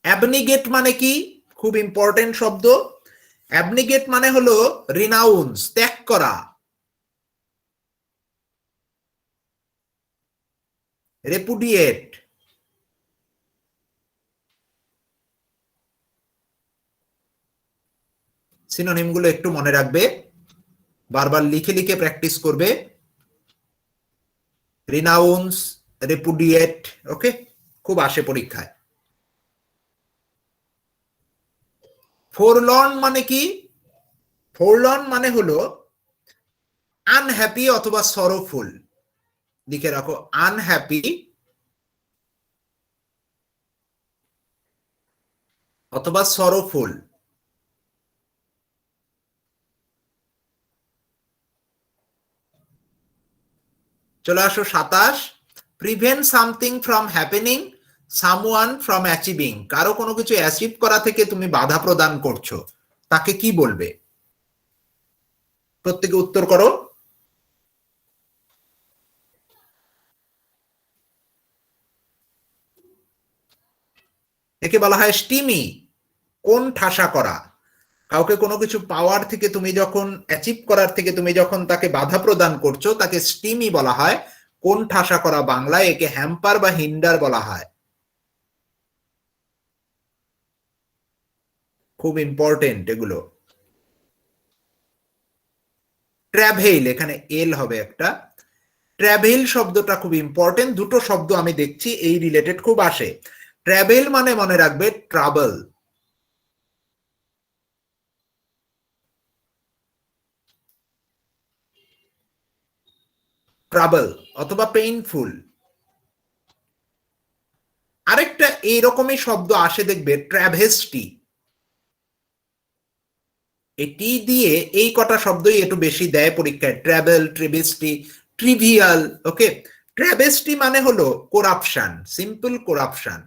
A: অ্যাবনিগেট মানে কি? খুব ইম্পর্টেন্ট শব্দ। অ্যাবনিগেট মানে হলো রিনাউন্স, ত্যাগ করা। রেপুডিয়েট, সিনোনিম গুলো একটু মনে রাখবে, বারবার লিখে লিখে প্র্যাকটিস করবে। রিনাউন্স, রেপুডিয়েট, ওকে, খুব আসে পরীক্ষায়। ফোরলর্ন মানে কি? ফোরলর্ন মানে হলো আনহ্যাপি অথবা সরোফুল। লিখে রাখো, আনহ্যাপি অথবা সরোফুল। চলে আসো 27। Prevent something from happening, someone from achieving. কারো কোনো কিছু অ্যাচিভ করা থেকে তুমি বাধা প্রদান করছো, তাকে কি বলবে? প্রত্যেকে উত্তর করো। একে বলা হয় স্টিমি, কোন ঠাসা করা। কাউকে কোনো কিছু পাওয়ার থেকে তুমি যখন, অ্যাচিভ করার থেকে তুমি যখন তাকে বাধা প্রদান করছো, তাকে স্টিমি বলা হয়। কোন ঠাসা করা বাংলায় একে হ্যাম্পার বা হিন্ডার বলা হয়। খুব ইম্পর্টেন্ট এগুলো। ট্র্যাভেল, এখানে এল হবে একটা। ট্র্যাভেল শব্দটা খুব ইম্পর্টেন্ট। দুটো শব্দ আমি দেখছি এই রিলেটেড খুব আসে। ট্র্যাভেল মানে মনে রাখবে ট্রাভেল, ট্রাভেল অথবা পেইনফুল। আরেকটা এইরকমই শব্দ আসে দেখবে, ট্র্যাভেস্টি। এটি দিয়ে এই কটা শব্দই একটু বেশি দেয় পরীক্ষায়, ট্রাভেল, ট্রেভেস্টি, ট্রিভিয়াল। ওকে, ট্র্যাভেস্টি মানে হলো করাপশন, সিম্পল করাপশন।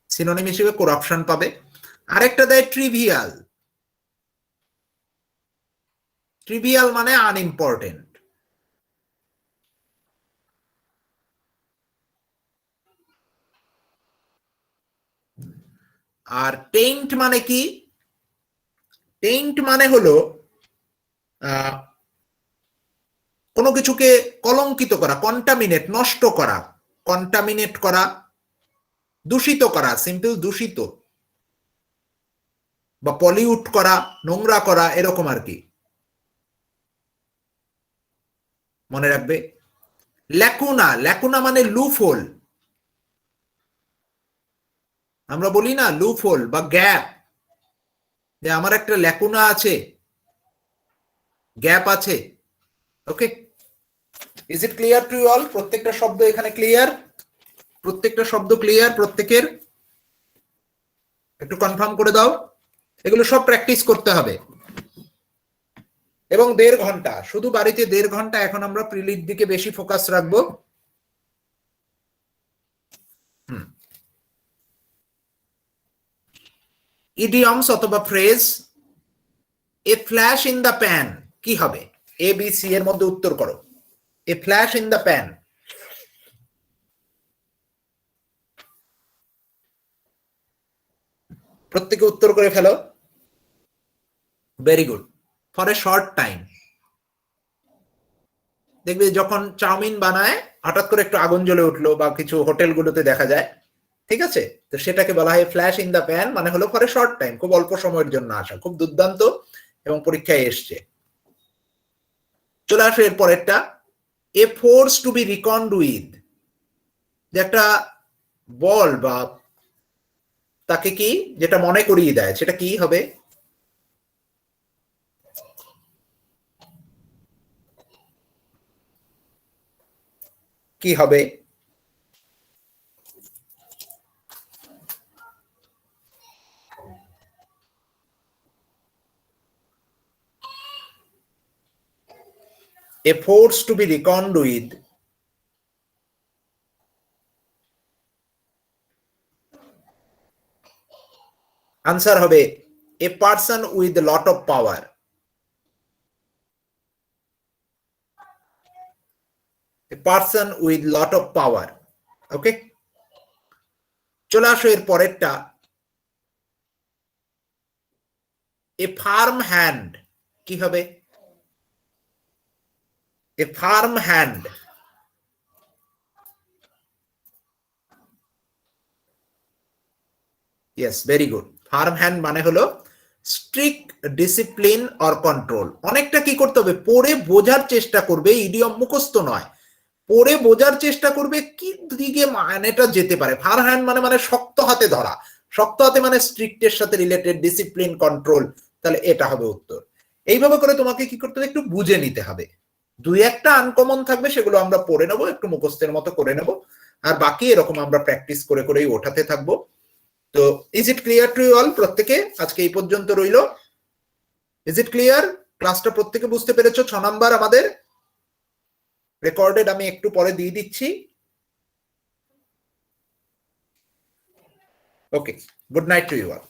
A: সিনোনিম হিসেবে করাপশন পাবে। আরেকটা দেয় ট্রিভিয়াল। ট্রিভিয়াল মানে আনইম্পর্টেন্ট। আর টেইন্ট মানে কি? টেইন্ট মানে হলো কোনো কিছুকে কলঙ্কিত করা, কন্টামিনেট, নষ্ট করা, কন্টামিনেট করা, দূষিত করা, সিম্পল দূষিত, বা পলিউট করা, নোংরা করা, এরকম আর কি। মনে রাখবে। ল্যাকুনা, ল্যাকুনা মানে লুফোল। আমরা বলি না লুফোল বা গ্যাপ, যে আমার একটা ল্যাকুনা আছে, গ্যাপ আছে। Okay, is it clear to all? প্রত্যেকটা শব্দ এখানে ক্লিয়ার? প্রত্যেকটা শব্দ ক্লিয়ার প্রত্যেকের? একটু কনফার্ম করে দাও। এগুলো সব প্র্যাকটিস করতে হবে। এবং 1.5 ঘন্টা, শুধু বাড়িতে 1.5 ঘন্টা। এখন আমরা প্রিলির দিকে বেশি ফোকাস রাখবো। ইডিয়মস অথবা phrase. A flash in the pan কি হবে? এ বি সি এর মধ্যে উত্তর করো। A flash in the pan, প্রত্যেকে উত্তর করে ফেলো। Very good. For a short time. দেখবে যখন চাউমিন বানায়, হঠাৎ করে একটু আগুন জ্বলে উঠলো, বা কিছু হোটেলগুলোতে দেখা যায়, ঠিক আছে, তো সেটাকে বলা হয় ফ্ল্যাশ ইন দ্য প্যান, মানে হলো ফর এ শর্ট টাইম, খুব অল্প সময়ের জন্য আসা। খুব দুর্দান্ত এবং পরীক্ষায় এসছে। চলে আসো এর পরেরটা। A force to be reckoned with, যে একটা বল বা তাকে কি, যেটা মনে করিয়ে দেয়, সেটা কি হবে? কি হবে? a force to be reckoned with, answer হবে a person with a lot of power. A person with lot of power. ওকে, চলে আসো এর পরেরটা, a firm hand কি হবে? a firm hand, yes, very good. Farm hand মানে হলো স্ট্রিক্ট ডিসিপ্লিন অর কন্ট্রোল। অনেকটা কি করতে হবে, পড়ে বোঝার চেষ্টা করবে, ইডিয়ম মুখস্থ নয়, পড়ে বোঝার চেষ্টা করবে কি দিকে মানেটা যেতে পারে। ফার্ম হ্যান্ড মানে শক্ত হাতে ধরা, শক্ত হাতে মানে স্ট্রিক্টের সাথে রিলেটেড, ডিসিপ্লিন, কন্ট্রোল, তাহলে এটা হবে উত্তর। এইভাবে করে তোমাকে কি করতে হবে, একটু বুঝে নিতে হবে। দুই একটা আনকমন থাকবে, সেগুলো আমরা পড়ে নেবো, একটু মুখস্থের মতো করে নেবো, আর বাকি এরকম আমরা প্র্যাকটিস করে করেই ওঠাতে থাকবো। তো is it clear to you all? প্রত্যেকে আজকে এই পর্যন্ত রইল। Is it clear? ক্লাসটা প্রত্যেকে বুঝতে পেরেছো? 6 নাম্বার আমাদের রেকর্ডেড, আমি একটু পরে দিয়ে দিচ্ছি। Okay, good night to you all.